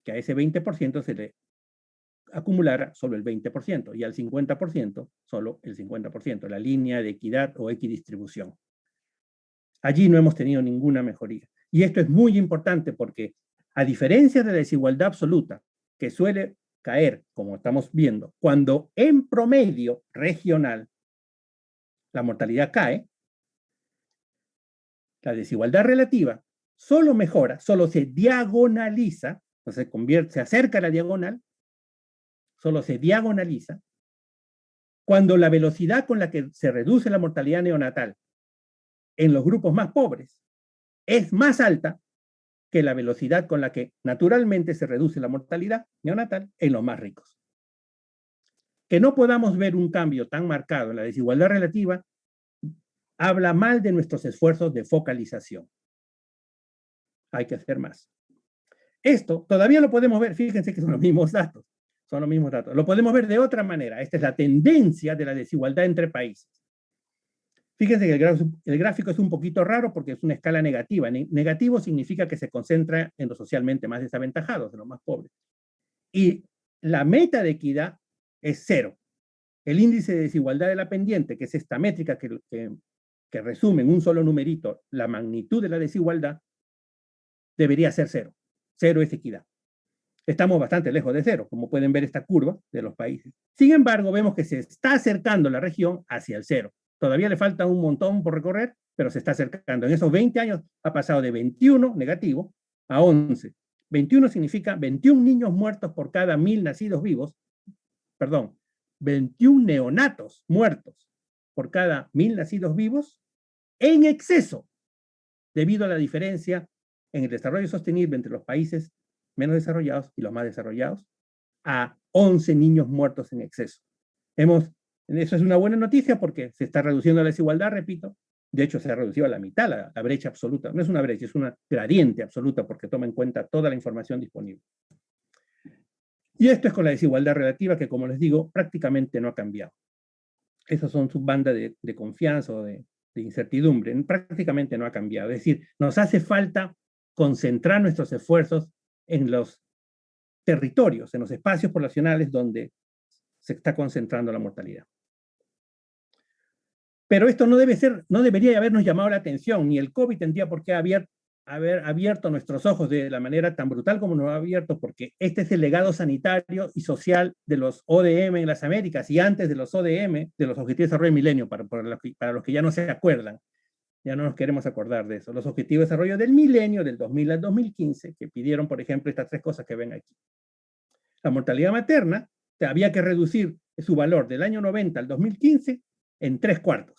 que a ese 20% se le acumulara solo el 20% y al 50% solo el 50%, la línea de equidad o equidistribución. Allí no hemos tenido ninguna mejoría. Y esto es muy importante porque, a diferencia de la desigualdad absoluta, que suele caer, como estamos viendo, cuando en promedio regional la mortalidad cae, la desigualdad relativa solo mejora, solo se diagonaliza, o sea, se acerca a la diagonal, solo se diagonaliza cuando la velocidad con la que se reduce la mortalidad neonatal en los grupos más pobres es más alta que la velocidad con la que naturalmente se reduce la mortalidad neonatal en los más ricos. Que no podamos ver un cambio tan marcado en la desigualdad relativa habla mal de nuestros esfuerzos de focalización. Hay que hacer más. Esto todavía lo podemos ver, fíjense que son los mismos datos, Lo podemos ver de otra manera. Esta es la tendencia de la desigualdad entre países. Fíjense que el gráfico es un poquito raro porque es una escala negativa. Negativo significa que se concentra en los socialmente más desaventajados, en los más pobres. Y la meta de equidad es 0. El índice de desigualdad de la pendiente, que es esta métrica que resume en un solo numerito la magnitud de la desigualdad, debería ser 0. 0 es equidad. Estamos bastante lejos de 0, como pueden ver esta curva de los países. Sin embargo, vemos que se está acercando la región hacia el 0. Todavía le falta un montón por recorrer, pero se está acercando. En esos 20 años ha pasado de 21 negativo a 11. 21 significa 21 niños muertos por cada 1000 nacidos vivos. Perdón, 21 neonatos muertos por cada 1000 nacidos vivos en exceso, debido a la diferencia en el desarrollo sostenible entre los países menos desarrollados y los más desarrollados, a 11 niños muertos en exceso. Eso es una buena noticia porque se está reduciendo la desigualdad, repito. De hecho, se ha reducido a la mitad la brecha absoluta. No es una brecha, es una gradiente absoluta porque toma en cuenta toda la información disponible. Y esto es con la desigualdad relativa que, como les digo, prácticamente no ha cambiado. Esas son sus bandas de confianza o de incertidumbre. Prácticamente no ha cambiado. Es decir, nos hace falta concentrar nuestros esfuerzos en los territorios, en los espacios poblacionales donde se está concentrando la mortalidad. Pero esto no debería habernos llamado la atención, ni el COVID tendría por qué haber abierto nuestros ojos de la manera tan brutal como nos ha abierto, porque este es el legado sanitario y social de los ODM en las Américas, y antes de los ODM, de los Objetivos de Desarrollo del Milenio, para los que ya no se acuerdan, ya no nos queremos acordar de eso, los Objetivos de Desarrollo del Milenio, del 2000 al 2015, que pidieron, por ejemplo, estas 3 cosas que ven aquí. La mortalidad materna, había que reducir su valor del año 90 al 2015 en 3/4.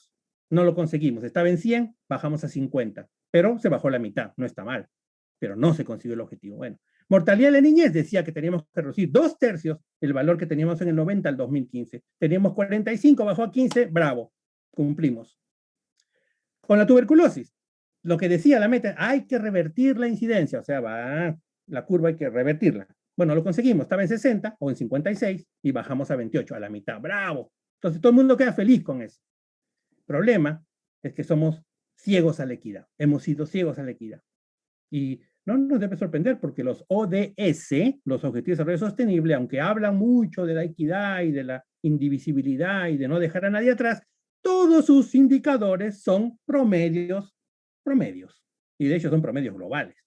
No lo conseguimos. Estaba en 100, bajamos a 50. Pero se bajó la mitad. No está mal. Pero no se consiguió el objetivo. Bueno, mortalidad de la niñez decía que teníamos que reducir 2/3 el valor que teníamos en el 90 al 2015. Teníamos 45, bajó a 15, bravo. Cumplimos. Con la tuberculosis, lo que decía la meta, hay que revertir la incidencia. O sea, la curva hay que revertirla. Bueno, lo conseguimos, estaba en 60 o en 56 y bajamos a 28, a la mitad, ¡bravo! Entonces todo el mundo queda feliz con eso. El problema es que somos ciegos a la equidad, hemos sido ciegos a la equidad. Y no nos debe sorprender porque los ODS, los Objetivos de Desarrollo Sostenible, aunque hablan mucho de la equidad y de la indivisibilidad y de no dejar a nadie atrás, todos sus indicadores son promedios, y de hecho son promedios globales.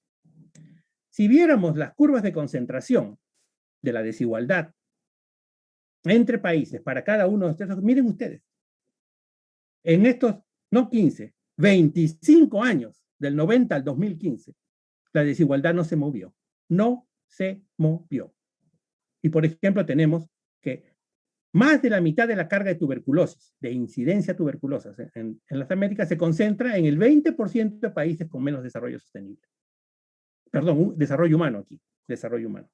Si viéramos las curvas de concentración de la desigualdad entre países para cada uno de estos, miren ustedes, en estos, no 15, 25 años, del 90 al 2015, la desigualdad no se movió. No se movió. Y por ejemplo, tenemos que más de la mitad de la carga de tuberculosis, de incidencia tuberculosa en las Américas, se concentra en el 20% de países con menos desarrollo sostenible. Perdón, desarrollo humano aquí, desarrollo humano.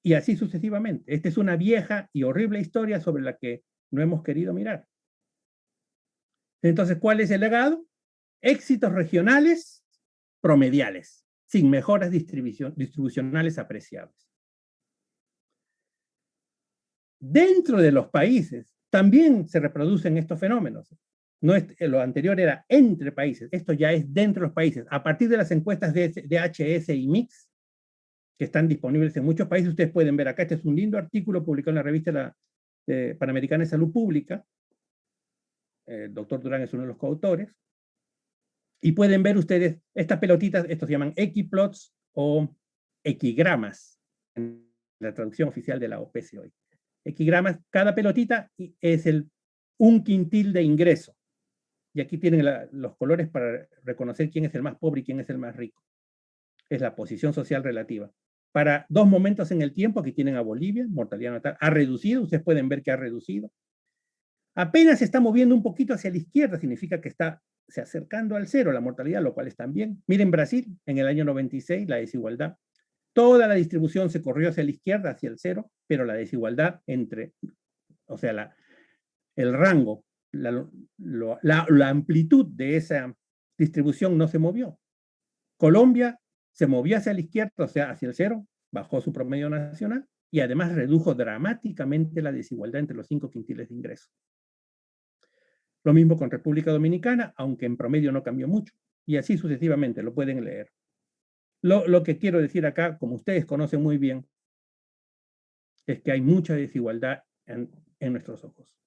Y así sucesivamente. Esta es una vieja y horrible historia sobre la que no hemos querido mirar. Entonces, ¿cuál es el legado? Éxitos regionales promediales, sin mejoras distribucionales apreciables. Dentro de los países también se reproducen estos fenómenos. No es, lo anterior era entre países, esto ya es dentro de los países. A partir de las encuestas de DHS y MIX, que están disponibles en muchos países, ustedes pueden ver acá, este es un lindo artículo publicado en la revista Panamericana de Salud Pública. El doctor Durán es uno de los coautores. Y pueden ver ustedes estas pelotitas, estos se llaman equiplots o equigramas, en la traducción oficial de la OPS hoy. Equigramas, cada pelotita es el un quintil de ingreso. Y aquí tienen los colores para reconocer quién es el más pobre y quién es el más rico. Es la posición social relativa. Para 2 momentos en el tiempo, aquí tienen a Bolivia, mortalidad neonatal, ha reducido, ustedes pueden ver que ha reducido. Apenas se está moviendo un poquito hacia la izquierda, significa que está se acercando al cero la mortalidad, lo cual está bien. Miren Brasil, en el año 96, la desigualdad. Toda la distribución se corrió hacia la izquierda, hacia el cero, pero la desigualdad o sea, el rango, la amplitud de esa distribución no se movió. Colombia se movió hacia la izquierda, o sea, hacia el cero, bajó su promedio nacional y además redujo dramáticamente la desigualdad entre los 5 quintiles de ingresos. Lo mismo con República Dominicana, aunque en promedio no cambió mucho. Y así sucesivamente, lo pueden leer. Lo que quiero decir acá, como ustedes conocen muy bien, es que hay mucha desigualdad en nuestros ojos.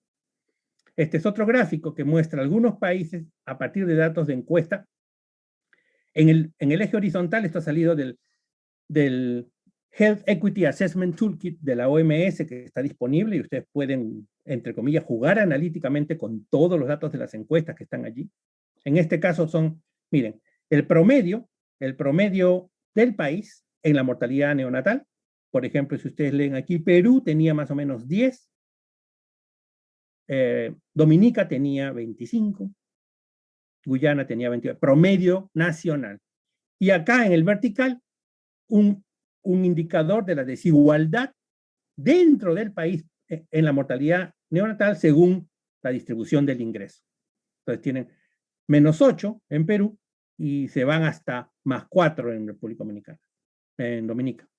Este es otro gráfico que muestra algunos países a partir de datos de encuesta. En el eje horizontal, esto ha salido del Health Equity Assessment Toolkit de la OMS, que está disponible y ustedes pueden, entre comillas, jugar analíticamente con todos los datos de las encuestas que están allí. En este caso son, miren, el promedio del país en la mortalidad neonatal. Por ejemplo, si ustedes leen aquí, Perú tenía más o menos 10, Dominica tenía 25, Guyana tenía 28, promedio nacional. Y acá en el vertical, un indicador de la desigualdad dentro del país en la mortalidad neonatal según la distribución del ingreso. Entonces tienen -8 en Perú y se van hasta +4 en República Dominicana, en Dominica.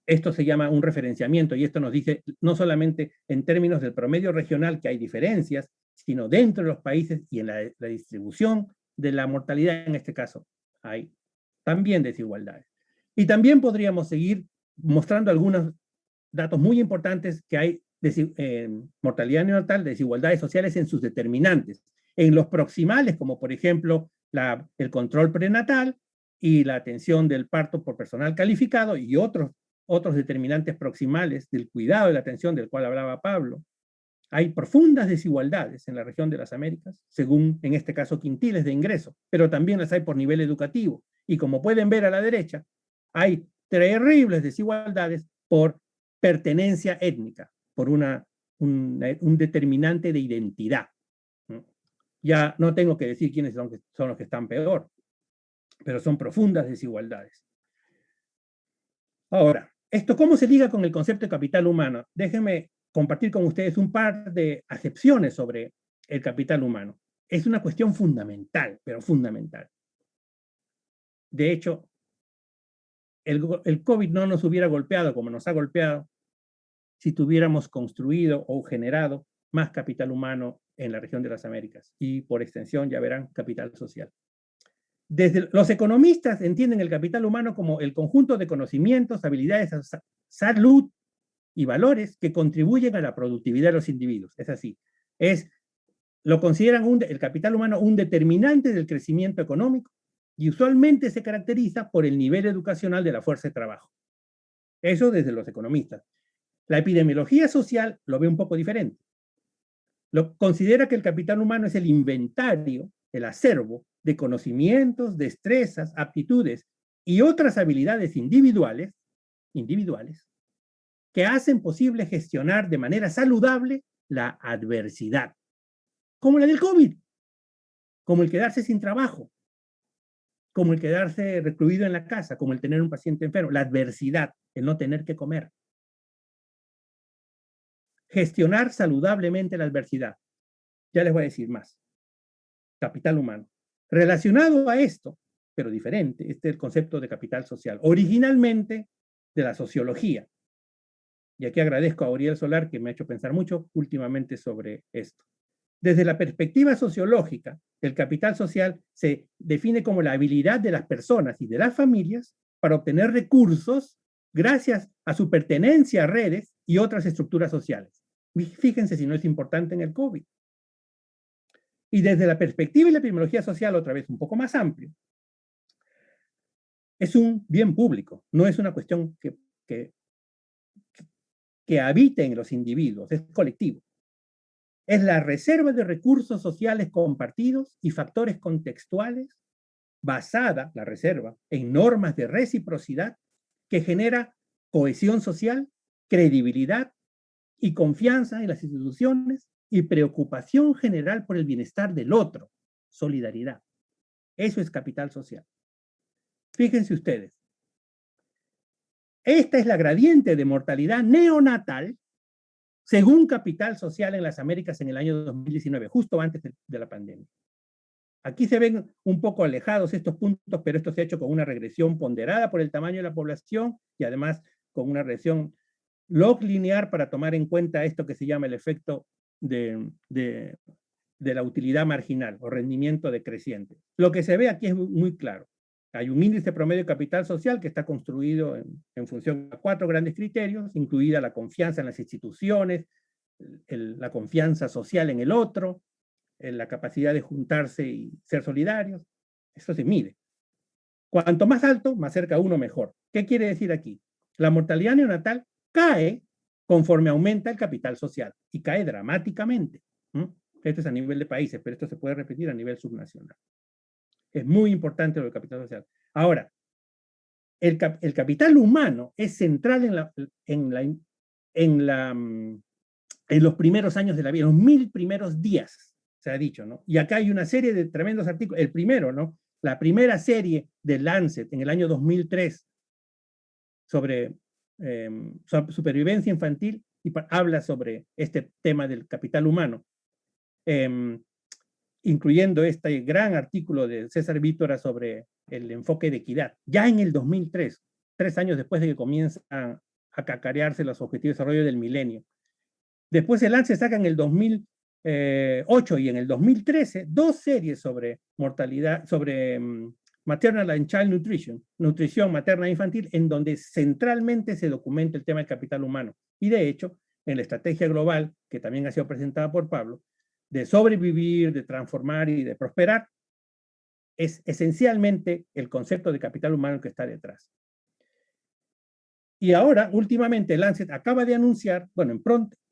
Esto se llama un referenciamiento y esto nos dice no solamente en términos del promedio regional que hay diferencias, sino dentro de los países y en la distribución de la mortalidad en este caso hay también desigualdades. Y también podríamos seguir mostrando algunos datos muy importantes que hay mortalidad neonatal, desigualdades sociales en sus determinantes. En los proximales, como por ejemplo el control prenatal y la atención del parto por personal calificado y otros determinantes proximales del cuidado y la atención del cual hablaba Pablo. Hay profundas desigualdades en la región de las Américas, según, en este caso, quintiles de ingreso, pero también las hay por nivel educativo. Y como pueden ver a la derecha, hay terribles desigualdades por pertenencia étnica, por un determinante de identidad. Ya no tengo que decir quiénes son los que están peor, pero son profundas desigualdades. Ahora, ¿esto cómo se liga con el concepto de capital humano? Déjenme compartir con ustedes un par de acepciones sobre el capital humano. Es una cuestión fundamental, pero fundamental. De hecho, el COVID no nos hubiera golpeado como nos ha golpeado si tuviéramos construido o generado más capital humano en la región de las Américas y, por extensión, ya verán, capital social. Los economistas entienden el capital humano como el conjunto de conocimientos, habilidades, salud y valores que contribuyen a la productividad de los individuos. Es así. Lo consideran el capital humano un determinante del crecimiento económico y usualmente se caracteriza por el nivel educacional de la fuerza de trabajo. Eso desde los economistas. La epidemiología social lo ve un poco diferente. Considera que el capital humano es el inventario, el acervo de conocimientos, destrezas, aptitudes y otras habilidades individuales que hacen posible gestionar de manera saludable la adversidad, como la del COVID, como el quedarse sin trabajo, como el quedarse recluido en la casa, como el tener un paciente enfermo, la adversidad, el no tener que comer. Gestionar saludablemente la adversidad. Ya les voy a decir más. Capital humano. Relacionado a esto, pero diferente, este es el concepto de capital social, originalmente de la sociología. Y aquí agradezco a Auriel Solar, que me ha hecho pensar mucho últimamente sobre esto. Desde la perspectiva sociológica, el capital social se define como la habilidad de las personas y de las familias para obtener recursos gracias a su pertenencia a redes y otras estructuras sociales. Fíjense si no es importante en el COVID. Y desde la perspectiva de la epidemiología social, otra vez un poco más amplio, es un bien público, no es una cuestión que habite en los individuos, es colectivo. es la reserva de recursos sociales compartidos y factores contextuales basada, la reserva, en normas de reciprocidad que genera cohesión social, credibilidad y confianza en las instituciones y preocupación general por el bienestar del otro, solidaridad. Eso es capital social. Fíjense ustedes, esta es la gradiente de mortalidad neonatal según Capital Social en las Américas en el año 2019, justo antes de la pandemia. Aquí se ven un poco alejados estos puntos, pero esto se ha hecho con una regresión ponderada por el tamaño de la población y además con una regresión log lineal para tomar en cuenta esto que se llama el efecto de la utilidad marginal o rendimiento decreciente. Lo que se ve aquí es muy claro. Hay un índice promedio de capital social que está construido en función a 4 grandes criterios, incluida la confianza en las instituciones, la confianza social en el otro, la capacidad de juntarse y ser solidarios. Eso se mide. Cuanto más alto, más cerca uno, mejor. ¿Qué quiere decir aquí? La mortalidad neonatal cae conforme aumenta el capital social y cae dramáticamente. Esto es a nivel de países, pero esto se puede repetir a nivel subnacional. Es muy importante lo del capital social. Ahora, el capital humano es central en los primeros años de la vida, en los 1000 primeros días, se ha dicho, ¿no? Y acá hay una serie de tremendos artículos. El primero, ¿no? La primera serie de Lancet en el año 2003 sobre supervivencia infantil y habla sobre este tema del capital humano. Incluyendo este gran artículo de César Vítora sobre el enfoque de equidad, ya en el 2003, 3 años después de que comienzan a cacarearse los objetivos de desarrollo del milenio. Después el Lancet saca en el 2008 y en el 2013 2 series sobre mortalidad, sobre maternal and child nutrition, nutrición materna e infantil, en donde centralmente se documenta el tema del capital humano. Y de hecho, en la estrategia global, que también ha sido presentada por Pablo, de sobrevivir, de transformar y de prosperar, es esencialmente el concepto de capital humano que está detrás. Y ahora, últimamente, Lancet acaba de anunciar, bueno,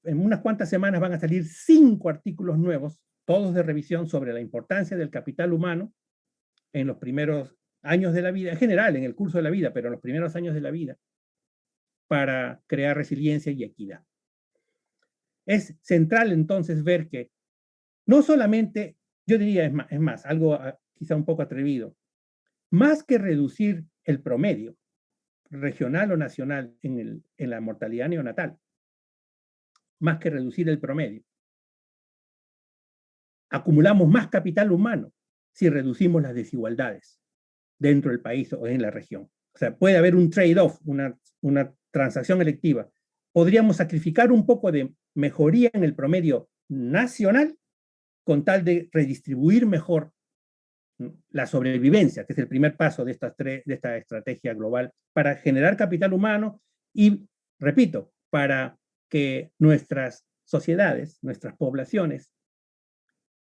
en unas cuantas semanas van a salir 5 artículos nuevos, todos de revisión sobre la importancia del capital humano en los primeros años de la vida, en general, en el curso de la vida, pero en los primeros años de la vida, para crear resiliencia y equidad. Es central entonces ver que no solamente, yo diría, es más, algo quizá un poco atrevido, más que reducir el promedio regional o nacional en la mortalidad neonatal, más que reducir el promedio, acumulamos más capital humano si reducimos las desigualdades dentro del país o en la región. O sea, puede haber un trade-off, una transacción electiva. Podríamos sacrificar un poco de mejoría en el promedio nacional con tal de redistribuir mejor la sobrevivencia, que es el primer paso de esta estrategia global, para generar capital humano y, repito, para que nuestras sociedades, nuestras poblaciones,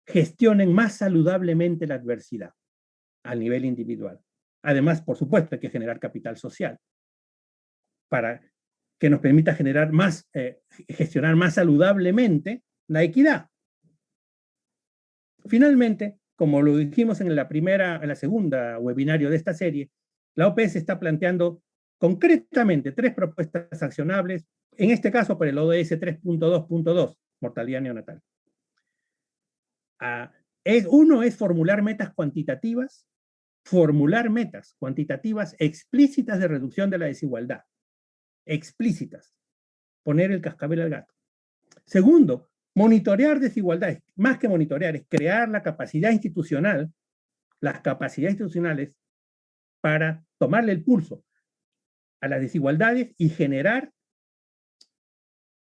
gestionen más saludablemente la adversidad a nivel individual. Además, por supuesto, hay que generar capital social para que nos permita gestionar más saludablemente la equidad. Finalmente, como lo dijimos en la segunda webinario de esta serie, la OPS está planteando concretamente 3 propuestas accionables, en este caso por el ODS 3.2.2, mortalidad neonatal. Uno es formular metas cuantitativas explícitas de reducción de la desigualdad. Explícitas. Poner el cascabel al gato. Segundo, monitorear desigualdades. Más que monitorear, es crear la capacidad institucional, las capacidades institucionales para tomarle el pulso a las desigualdades y generar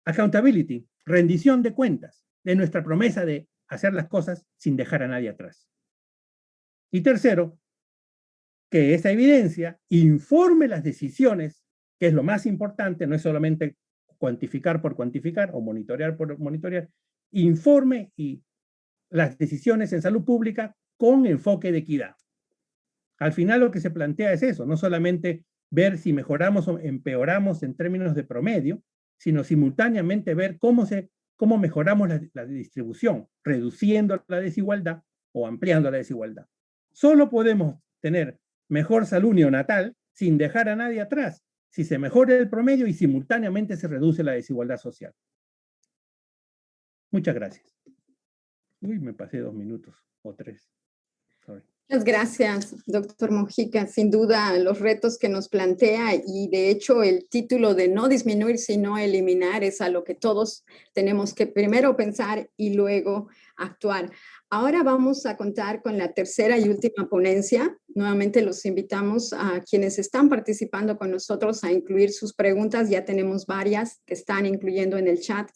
accountability, rendición de cuentas de nuestra promesa de hacer las cosas sin dejar a nadie atrás. Y tercero, que esa evidencia informe las decisiones, que es lo más importante, no es solamente cuantificar por cuantificar o monitorear por monitorear, informe y las decisiones en salud pública con enfoque de equidad. Al final lo que se plantea es eso, no solamente ver si mejoramos o empeoramos en términos de promedio, sino simultáneamente ver cómo cómo mejoramos la distribución, reduciendo la desigualdad o ampliando la desigualdad. Solo podemos tener mejor salud neonatal sin dejar a nadie atrás, si se mejora el promedio y simultáneamente se reduce la desigualdad social. Muchas gracias. Uy, me pasé 2 minutos o 3. Sorry. Muchas gracias, doctor Mojica. Sin duda, los retos que nos plantea y de hecho el título de no disminuir, sino eliminar es a lo que todos tenemos que primero pensar y luego actuar. Ahora vamos a contar con la tercera y última ponencia. Nuevamente los invitamos a quienes están participando con nosotros a incluir sus preguntas. Ya tenemos varias que están incluyendo en el chat.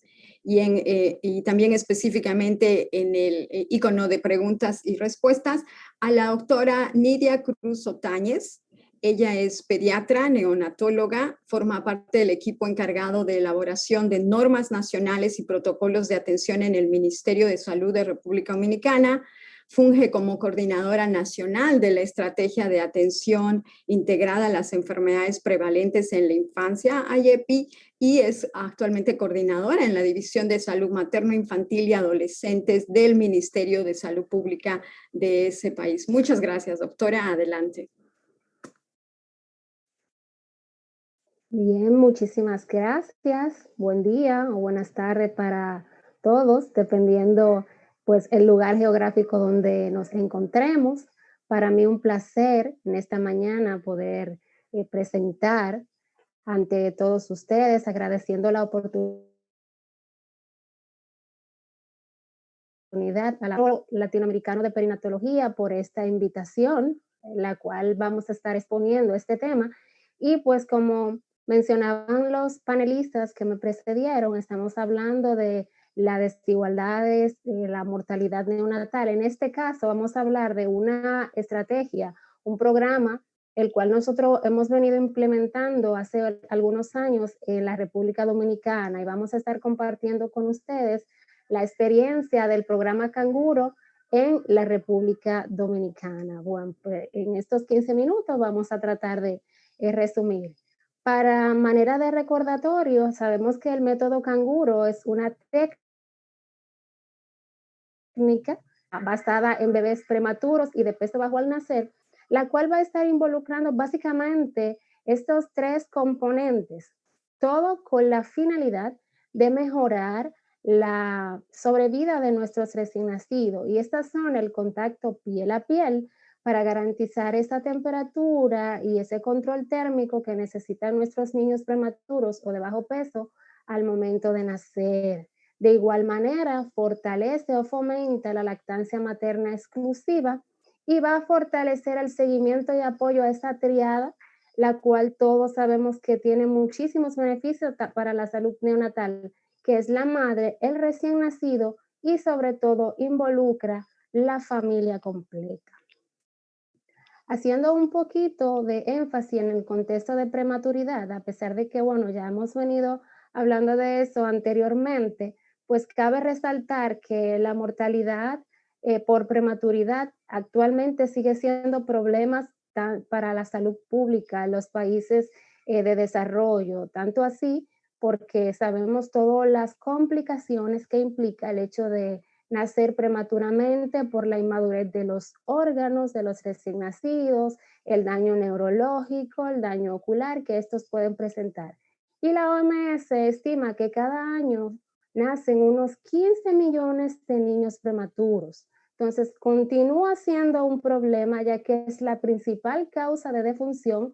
Y también específicamente en el icono de preguntas y respuestas, a la doctora Nidia Cruz Otañez. Ella es pediatra, neonatóloga, forma parte del equipo encargado de elaboración de normas nacionales y protocolos de atención en el Ministerio de Salud de República Dominicana. Funge como coordinadora nacional de la Estrategia de Atención Integrada a las Enfermedades Prevalentes en la Infancia, AYEPI, y es actualmente coordinadora en la División de Salud Materno-Infantil y Adolescentes del Ministerio de Salud Pública de ese país. Muchas gracias, doctora. Adelante. Bien, muchísimas gracias. Buen día o buenas tardes para todos, dependiendo pues el lugar geográfico donde nos encontremos. Para mí un placer en esta mañana poder presentar ante todos ustedes, agradeciendo la oportunidad a la Latinoamericano de Perinatología por esta invitación, la cual vamos a estar exponiendo este tema. Y pues como mencionaban los panelistas que me precedieron, estamos hablando de las desigualdades, de la mortalidad neonatal. En este caso vamos a hablar de una estrategia, un programa, el cual nosotros hemos venido implementando hace algunos años en la República Dominicana, y vamos a estar compartiendo con ustedes la experiencia del programa Canguro en la República Dominicana. Bueno, pues en estos 15 minutos vamos a tratar de resumir. Para manera de recordatorio, sabemos que el método Canguro es una técnica basada en bebés prematuros y de peso bajo al nacer, la cual va a estar involucrando básicamente estos 3 componentes, todo con la finalidad de mejorar la sobrevida de nuestros recién nacidos. Y estas son el contacto piel a piel para garantizar esa temperatura y ese control térmico que necesitan nuestros niños prematuros o de bajo peso al momento de nacer. De igual manera, fortalece o fomenta la lactancia materna exclusiva y va a fortalecer el seguimiento y apoyo a esa triada, la cual todos sabemos que tiene muchísimos beneficios para la salud neonatal, que es la madre, el recién nacido y sobre todo involucra la familia completa. Haciendo un poquito de énfasis en el contexto de prematuridad, a pesar de que, bueno, ya hemos venido hablando de eso anteriormente, pues cabe resaltar que la mortalidad por prematuridad actualmente sigue siendo problemas para la salud pública en los países de desarrollo, tanto así porque sabemos todas las complicaciones que implica el hecho de nacer prematuramente por la inmadurez de los órganos de los recién nacidos, el daño neurológico, el daño ocular que estos pueden presentar. Y la OMS estima que cada año nacen unos 15 millones de niños prematuros. Entonces, continúa siendo un problema ya que es la principal causa de defunción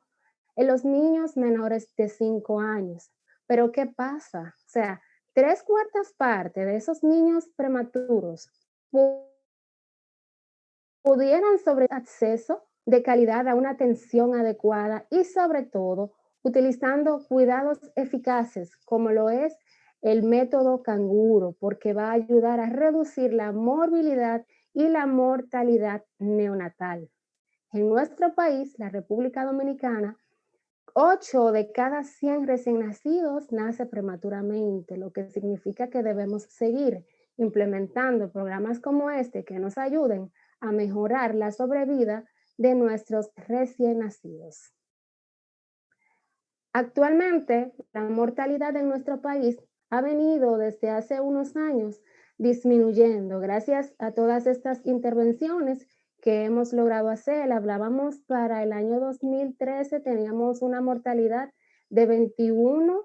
en los niños menores de 5 años. Pero ¿qué pasa? O sea, 3/4 partes de esos niños prematuros pudieran sobre acceso de calidad a una atención adecuada y sobre todo utilizando cuidados eficaces como lo es el método Canguro, porque va a ayudar a reducir la morbilidad y la mortalidad neonatal. En nuestro país, la República Dominicana, 8 de cada 100 recién nacidos nace prematuramente, lo que significa que debemos seguir implementando programas como este que nos ayuden a mejorar la sobrevida de nuestros recién nacidos. Actualmente, la mortalidad en nuestro país ha venido desde hace unos años disminuyendo gracias a todas estas intervenciones que hemos logrado hacer. Hablábamos para el año 2013, teníamos una mortalidad de 21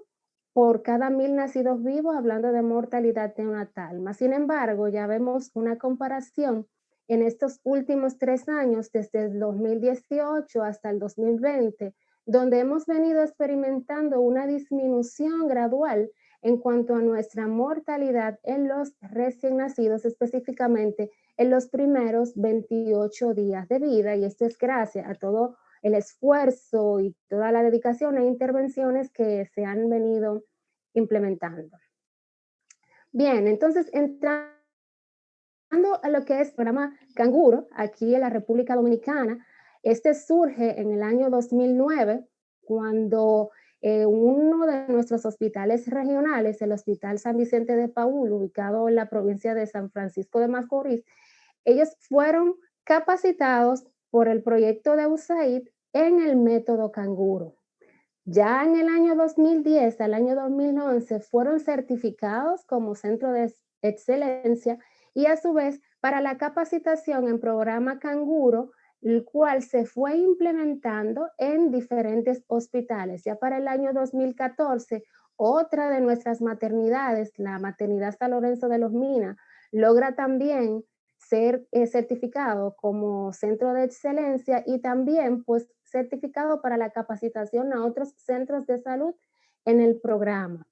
por cada 1000 nacidos vivos, hablando de mortalidad neonatal. Mas, sin embargo, ya vemos una comparación en estos últimos 3 años, desde el 2018 hasta el 2020, donde hemos venido experimentando una disminución gradual en cuanto a nuestra mortalidad en los recién nacidos, específicamente en los primeros 28 días de vida, y esto es gracias a todo el esfuerzo y toda la dedicación e intervenciones que se han venido implementando. Bien, entonces entrando a lo que es el programa Canguro, aquí en la República Dominicana, este surge en el año 2009, cuando uno de nuestros hospitales regionales, el Hospital San Vicente de Paúl, ubicado en la provincia de San Francisco de Macorís, ellos fueron capacitados por el proyecto de USAID en el método Canguro. Ya en el año 2010 al año 2011 fueron certificados como centro de excelencia y a su vez para la capacitación en programa Canguro, el cual se fue implementando en diferentes hospitales. Ya para el año 2014, otra de nuestras maternidades, la maternidad San Lorenzo de los Minas, logra también ser certificado como centro de excelencia y también pues certificado para la capacitación a otros centros de salud en el programa.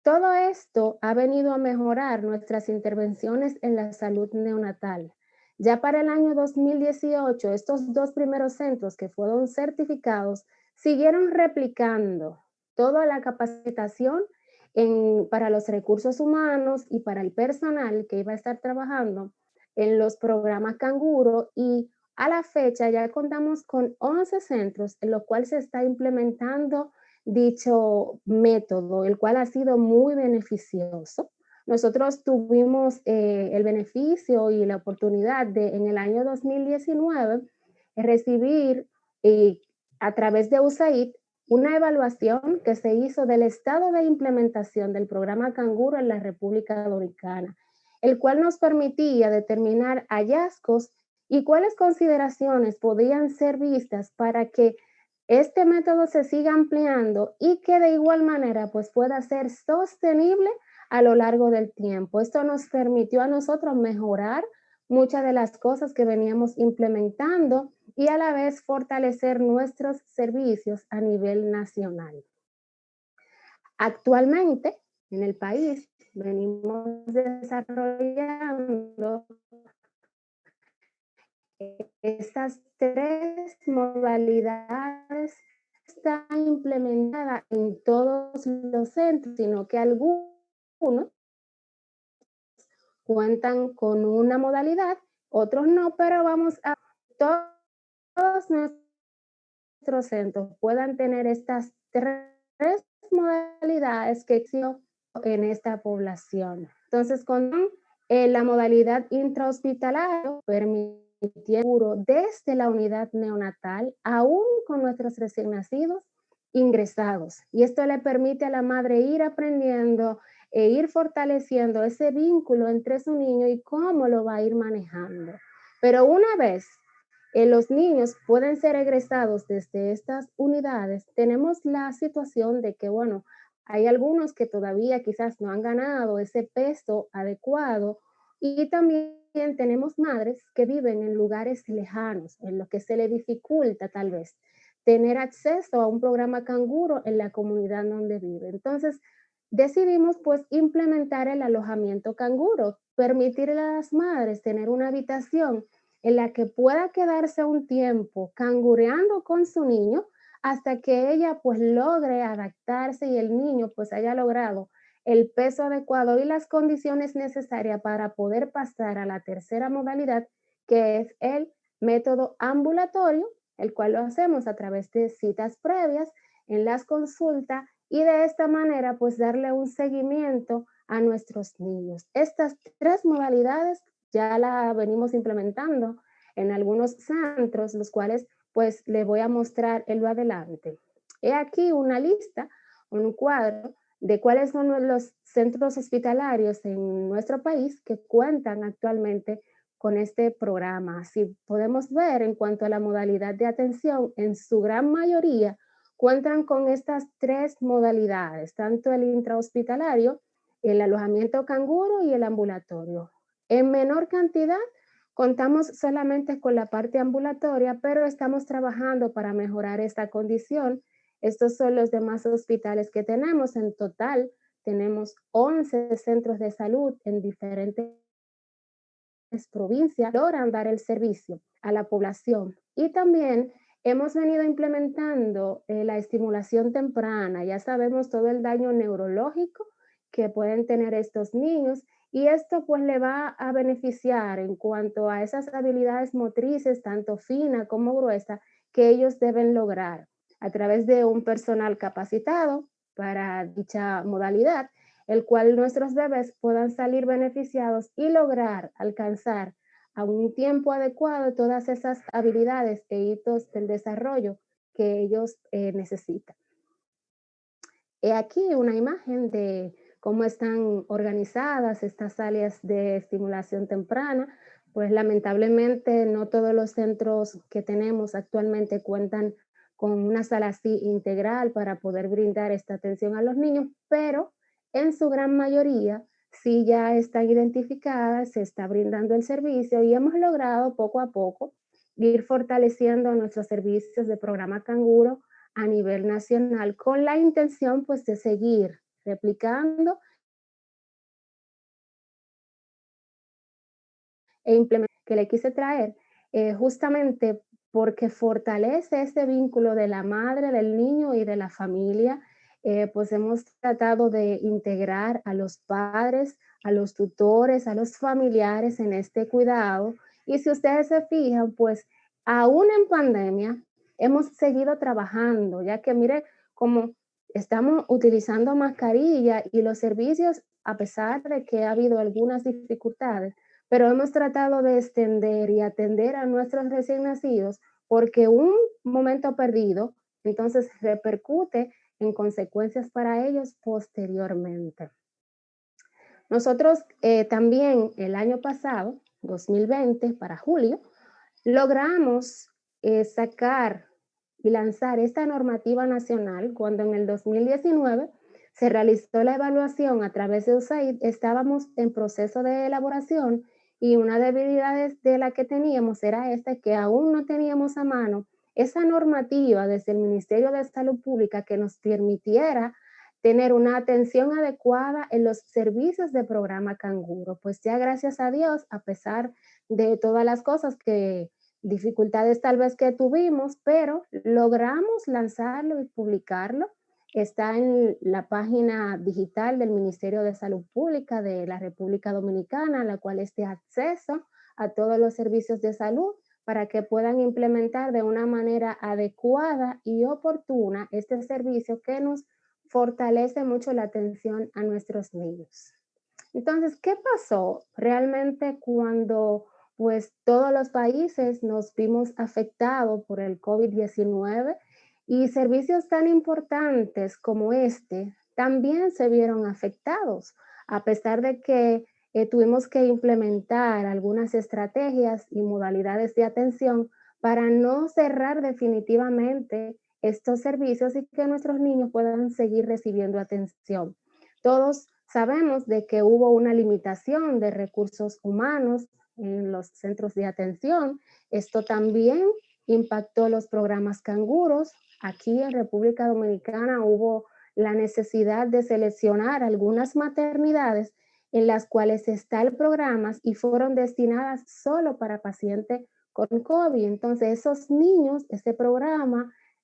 Todo esto ha venido a mejorar nuestras intervenciones en la salud neonatal. Ya para el año 2018, estos 2 primeros centros que fueron certificados siguieron replicando toda la capacitación para los recursos humanos y para el personal que iba a estar trabajando en los programas Canguro, y a la fecha ya contamos con 11 centros en los cuales se está implementando dicho método, el cual ha sido muy beneficioso. Nosotros tuvimos el beneficio y la oportunidad de en el año 2019 recibir a través de USAID una evaluación que se hizo del estado de implementación del programa Canguro en la República Dominicana, el cual nos permitía determinar hallazgos y cuáles consideraciones podían ser vistas para que este método se siga ampliando y que de igual manera pues pueda ser sostenible a lo largo del tiempo. Esto nos permitió a nosotros mejorar muchas de las cosas que veníamos implementando y a la vez fortalecer nuestros servicios a nivel nacional. Actualmente en el país venimos desarrollando estas 3 modalidades. Están implementadas en todos los centros, sino que algunos cuentan con una modalidad, otros no, pero vamos a todos nuestros centros puedan tener estas 3 modalidades que existen en esta población. Entonces, con la modalidad intrahospitalaria permitiendo desde la unidad neonatal, aún con nuestros recién nacidos ingresados. Y esto le permite a la madre ir aprendiendo e ir fortaleciendo ese vínculo entre su niño y cómo lo va a ir manejando. Pero una vez los niños pueden ser egresados desde estas unidades, tenemos la situación de que, bueno, hay algunos que todavía quizás no han ganado ese peso adecuado, y también tenemos madres que viven en lugares lejanos, en los que se le dificulta tal vez tener acceso a un programa Canguro en la comunidad donde vive. Entonces, decidimos pues implementar el alojamiento Canguro, permitirle a las madres tener una habitación en la que pueda quedarse un tiempo cangureando con su niño hasta que ella pues logre adaptarse y el niño pues haya logrado el peso adecuado y las condiciones necesarias para poder pasar a la tercera modalidad, que es el método ambulatorio, el cual lo hacemos a través de citas previas en las consultas y de esta manera pues darle un seguimiento a nuestros niños. Estas 3 modalidades ya la venimos implementando en algunos centros, los cuales pues les voy a mostrar en lo adelante. He aquí una lista, un cuadro de cuáles son los centros hospitalarios en nuestro país que cuentan actualmente con este programa. Así podemos ver en cuanto a la modalidad de atención, en su gran mayoría cuentan con estas tres modalidades, tanto el intrahospitalario, el alojamiento canguro y el ambulatorio. En menor cantidad contamos solamente con la parte ambulatoria, pero estamos trabajando para mejorar esta condición. Estos son los demás hospitales que tenemos. En total, tenemos 11 centros de salud en diferentes provincias que logran dar el servicio a la población. Y también hemos venido implementando la estimulación temprana. Ya sabemos todo el daño neurológico que pueden tener estos niños y esto pues le va a beneficiar en cuanto a esas habilidades motrices, tanto fina como gruesa, que ellos deben lograr a través de un personal capacitado para dicha modalidad, el cual nuestros bebés puedan salir beneficiados y lograr alcanzar a un tiempo adecuado todas esas habilidades e hitos del desarrollo que ellos necesitan. He aquí una imagen de cómo están organizadas estas áreas de estimulación temprana. Pues lamentablemente no todos los centros que tenemos actualmente cuentan con una sala así integral para poder brindar esta atención a los niños, pero en su gran mayoría sí ya están identificadas, se está brindando el servicio y hemos logrado poco a poco ir fortaleciendo nuestros servicios de programa Canguro a nivel nacional con la intención pues de seguir replicando e implementando, que le quise traer justamente porque fortalece ese vínculo de la madre, del niño y de la familia. Pues hemos tratado de integrar a los padres, a los tutores, a los familiares en este cuidado. Y si ustedes se fijan, pues aún en pandemia hemos seguido trabajando, ya que mire cómo estamos utilizando mascarilla y los servicios, a pesar de que ha habido algunas dificultades, pero hemos tratado de extender y atender a nuestros recién nacidos porque un momento perdido entonces repercute en consecuencias para ellos posteriormente. Nosotros también el año pasado, 2020, para julio, logramos sacar y lanzar esta normativa nacional cuando en el 2019 se realizó la evaluación a través de USAID. Estábamos en proceso de elaboración y una debilidad de la que teníamos era esta, que aún no teníamos a mano esa normativa desde el Ministerio de Salud Pública que nos permitiera tener una atención adecuada en los servicios de programa Canguro. Pues ya gracias a Dios, a pesar de todas las cosas dificultades tal vez que tuvimos, pero logramos lanzarlo y publicarlo. Está en la página digital del Ministerio de Salud Pública de la República Dominicana, la cual es de acceso a todos los servicios de salud para que puedan implementar de una manera adecuada y oportuna este servicio que nos fortalece mucho la atención a nuestros niños. Entonces, ¿qué pasó realmente cuando pues todos los países nos vimos afectados por el COVID-19 y servicios tan importantes como este también se vieron afectados, a pesar de que tuvimos que implementar algunas estrategias y modalidades de atención para no cerrar definitivamente estos servicios y que nuestros niños puedan seguir recibiendo atención. Todos sabemos de que hubo una limitación de recursos humanos en los centros de atención. Esto también impactó los programas canguros. Aquí en República Dominicana hubo la necesidad de seleccionar algunas maternidades en las cuales está el programa y fueron destinadas solo para pacientes con COVID. Entonces, esos niños,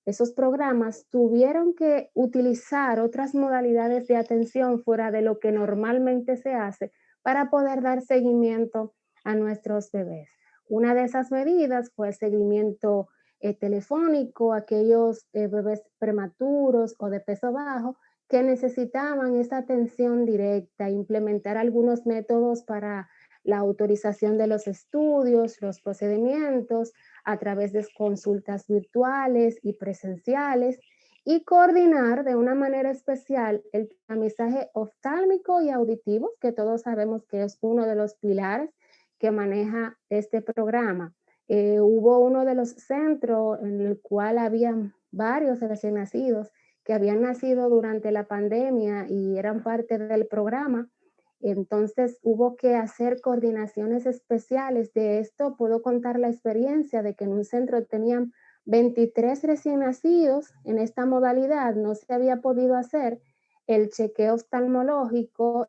esos programas tuvieron que utilizar otras modalidades de atención fuera de lo que normalmente se hace para poder dar seguimiento a nuestros bebés. Una de esas medidas fue el seguimiento telefónico a aquellos bebés prematuros o de peso bajo que necesitaban esa atención directa, implementar algunos métodos para la autorización de los estudios, los procedimientos, a través de consultas virtuales y presenciales. y coordinar de una manera especial el tamizaje oftálmico y auditivo, que todos sabemos que es uno de los pilares que maneja este programa. Hubo uno de los centros en el cual había varios recién nacidos que habían nacido durante la pandemia y eran parte del programa. Entonces hubo que hacer coordinaciones especiales de esto. Puedo contar la experiencia de que en un centro tenían 23 recién nacidos en esta modalidad, no se había podido hacer el chequeo oftalmológico.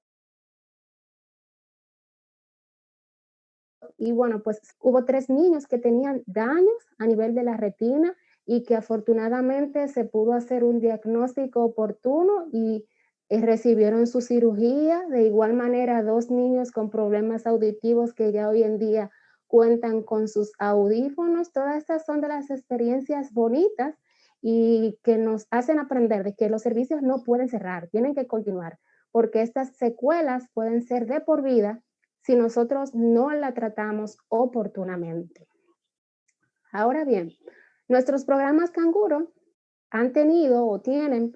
Y bueno, pues hubo 3 niños que tenían daños a nivel de la retina y que afortunadamente se pudo hacer un diagnóstico oportuno y recibieron su cirugía. De igual manera, 2 niños con problemas auditivos que ya hoy en día cuentan con sus audífonos. Todas estas son de las experiencias bonitas y que nos hacen aprender de que los servicios no pueden cerrar, tienen que continuar, porque estas secuelas pueden ser de por vida si nosotros no la tratamos oportunamente. Ahora bien, nuestros programas canguro han tenido o tienen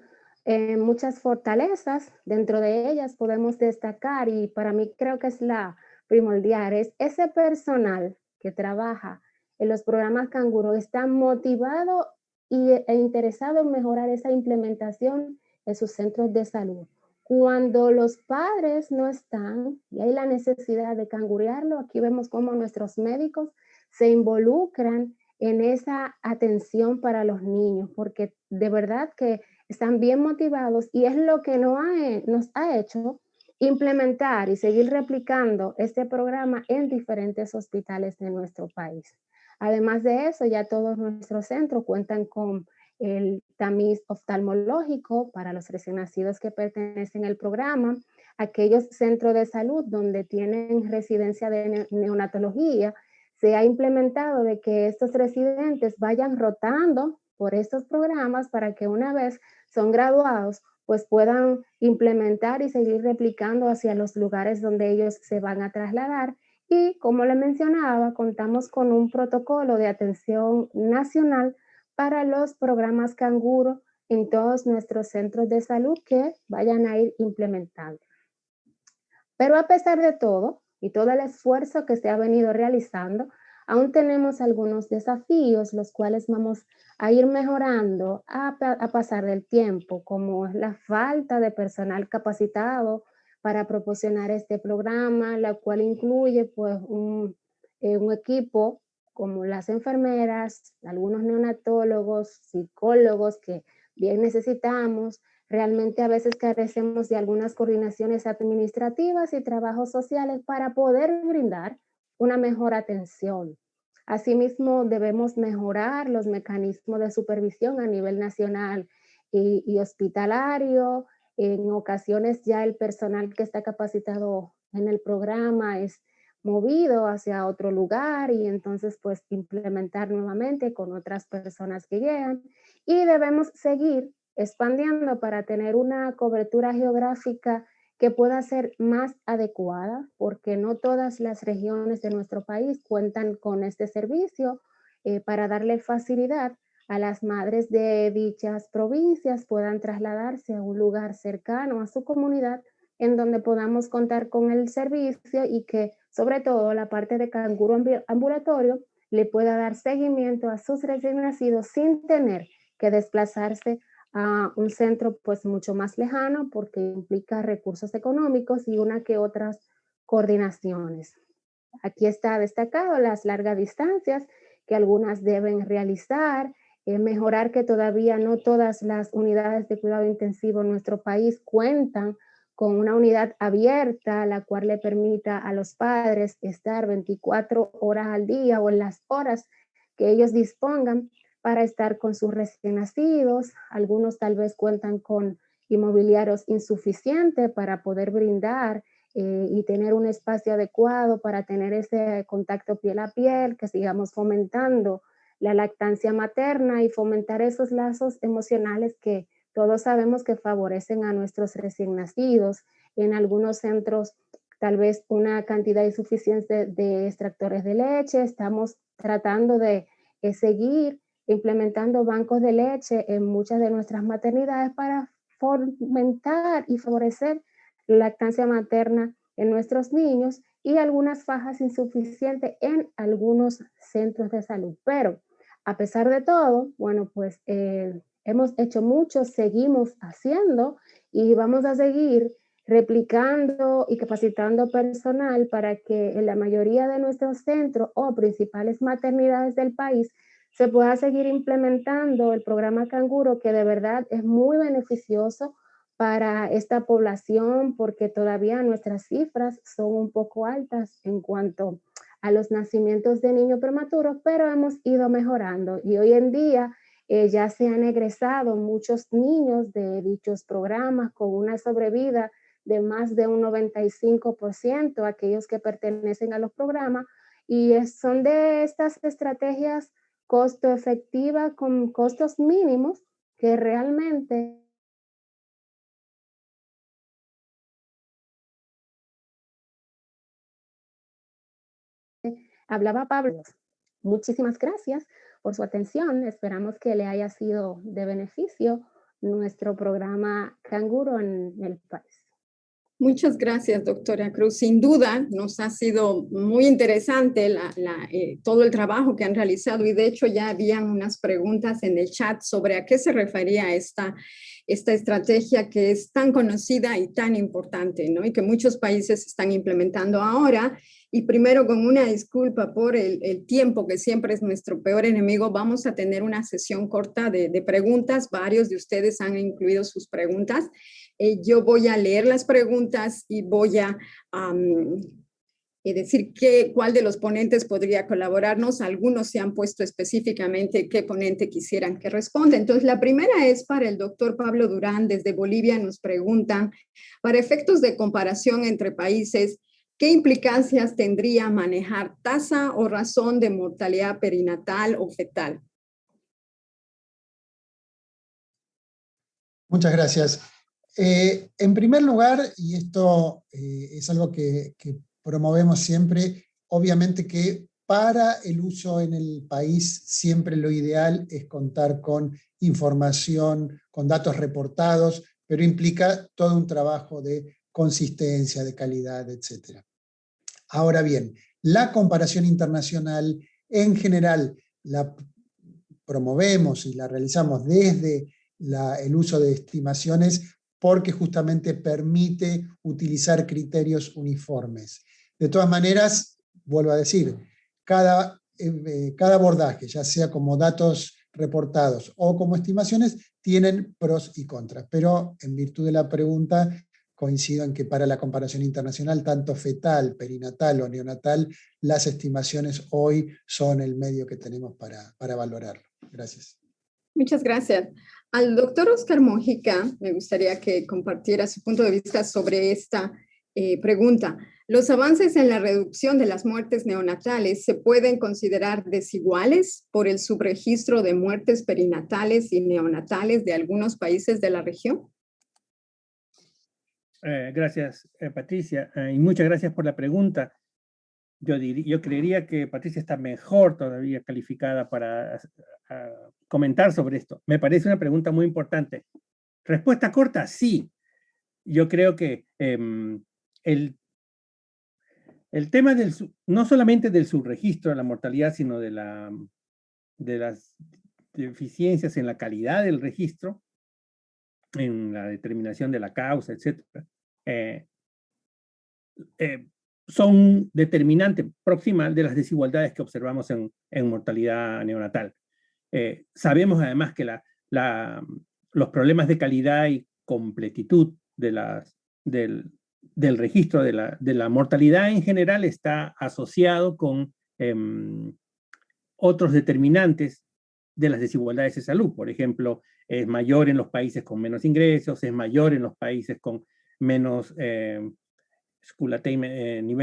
muchas fortalezas. Dentro de ellas podemos destacar, y para mí creo que es la primordial, es ese personal que trabaja en los programas canguro está motivado e interesado en mejorar esa implementación en sus centros de salud. Cuando los padres no están y hay la necesidad de cangurearlo, aquí vemos cómo nuestros médicos se involucran en esa atención para los niños, porque de verdad que están bien motivados y es lo que nos ha hecho implementar y seguir replicando este programa en diferentes hospitales de nuestro país. Además de eso, ya todos nuestros centros cuentan con el tamiz oftalmológico para los recién nacidos que pertenecen al programa, aquellos centros de salud donde tienen residencia de neonatología. Se ha implementado de que estos residentes vayan rotando por estos programas para que una vez son graduados, pues puedan implementar y seguir replicando hacia los lugares donde ellos se van a trasladar. Y como le mencionaba, contamos con un protocolo de atención nacional para los programas canguro en todos nuestros centros de salud que vayan a ir implementando. Pero a pesar de todo y todo el esfuerzo que se ha venido realizando, aún tenemos algunos desafíos, los cuales vamos a ir mejorando a pasar del tiempo, como es la falta de personal capacitado para proporcionar este programa, la cual incluye pues un equipo como las enfermeras, algunos neonatólogos, psicólogos que bien necesitamos. Realmente a veces carecemos de algunas coordinaciones administrativas y trabajos sociales para poder brindar una mejor atención. Asimismo, debemos mejorar los mecanismos de supervisión a nivel nacional y hospitalario. En ocasiones ya el personal que está capacitado en el programa es movido hacia otro lugar y entonces pues implementar nuevamente con otras personas que llegan, y debemos seguir expandiendo para tener una cobertura geográfica que pueda ser más adecuada, porque no todas las regiones de nuestro país cuentan con este servicio, para darle facilidad a las madres de dichas provincias puedan trasladarse a un lugar cercano a su comunidad en donde podamos contar con el servicio y que sobre todo la parte de canguro ambulatorio le pueda dar seguimiento a sus recién nacidos sin tener que desplazarse a un centro pues mucho más lejano, porque implica recursos económicos y una que otras coordinaciones. Aquí está destacado las largas distancias que algunas deben realizar, mejorar que todavía no todas las unidades de cuidado intensivo en nuestro país cuentan con una unidad abierta, la cual le permita a los padres estar 24 horas al día o en las horas que ellos dispongan para estar con sus recién nacidos. Algunos tal vez cuentan con inmobiliarios insuficientes para poder brindar y tener un espacio adecuado para tener ese contacto piel a piel, que sigamos fomentando la lactancia materna y fomentar esos lazos emocionales que todos sabemos que favorecen a nuestros recién nacidos. En algunos centros tal vez una cantidad insuficiente de extractores de leche. Estamos tratando de seguir implementando bancos de leche en muchas de nuestras maternidades para fomentar y favorecer la lactancia materna en nuestros niños y algunas fajas insuficientes en algunos centros de salud. Pero a pesar de todo, bueno, pues hemos hecho mucho, seguimos haciendo y vamos a seguir replicando y capacitando personal para que en la mayoría de nuestros centros o principales maternidades del país se pueda seguir implementando el programa Canguro, que de verdad es muy beneficioso para esta población porque todavía nuestras cifras son un poco altas en cuanto a los nacimientos de niños prematuros, pero hemos ido mejorando y hoy en día ya se han egresado muchos niños de dichos programas con una sobrevida de más de un 95%, aquellos que pertenecen a los programas, y son de estas estrategias costo efectivas con costos mínimos que realmente hablaba Pablo. Muchísimas gracias por su atención. Esperamos que le haya sido de beneficio nuestro programa Canguro en el país. Muchas gracias, doctora Cruz. Sin duda, nos ha sido muy interesante todo el trabajo que han realizado y de hecho ya habían unas preguntas en el chat sobre a qué se refería esta estrategia que es tan conocida y tan importante, ¿no? Y que muchos países están implementando ahora. Y primero, con una disculpa por el tiempo, que siempre es nuestro peor enemigo, vamos a tener una sesión corta de preguntas. Varios de ustedes han incluido sus preguntas. Yo voy a leer las preguntas y voy a decir cuál de los ponentes podría colaborarnos. Algunos se han puesto específicamente qué ponente quisieran que responda. Entonces, la primera es para el doctor Pablo Durán, desde Bolivia. Nos preguntan, para efectos de comparación entre países, ¿qué implicancias tendría manejar tasa o razón de mortalidad perinatal o fetal? Muchas gracias. En primer lugar, y esto es algo que promovemos siempre, obviamente que para el uso en el país siempre lo ideal es contar con información, con datos reportados, pero implica todo un trabajo de consistencia, de calidad, etc. Ahora bien, la comparación internacional en general la promovemos y la realizamos desde el uso de estimaciones porque justamente permite utilizar criterios uniformes. De todas maneras, vuelvo a decir, cada abordaje, ya sea como datos reportados o como estimaciones, tienen pros y contras, pero en virtud de la pregunta coincido en que para la comparación internacional, tanto fetal, perinatal o neonatal, las estimaciones hoy son el medio que tenemos para valorarlo. Gracias. Muchas gracias. Al doctor Oscar Mojica, me gustaría que compartiera su punto de vista sobre esta pregunta. ¿Los avances en la reducción de las muertes neonatales se pueden considerar desiguales por el subregistro de muertes perinatales y neonatales de algunos países de la región? Gracias, Patricia, y muchas gracias por la pregunta. Yo creería que Patricia está mejor todavía calificada para comentar sobre esto. Me parece una pregunta muy importante. Respuesta corta, sí. Yo creo que el tema no solamente del subregistro de la mortalidad, sino de las deficiencias en la calidad del registro, en la determinación de la causa, etc., son determinante proximal de las desigualdades que observamos en mortalidad neonatal. Sabemos además que los problemas de calidad y completitud del registro de la mortalidad en general está asociado con otros determinantes de las desigualdades de salud. Por ejemplo, es mayor en los países con menos ingresos, es mayor en los países con menos nivel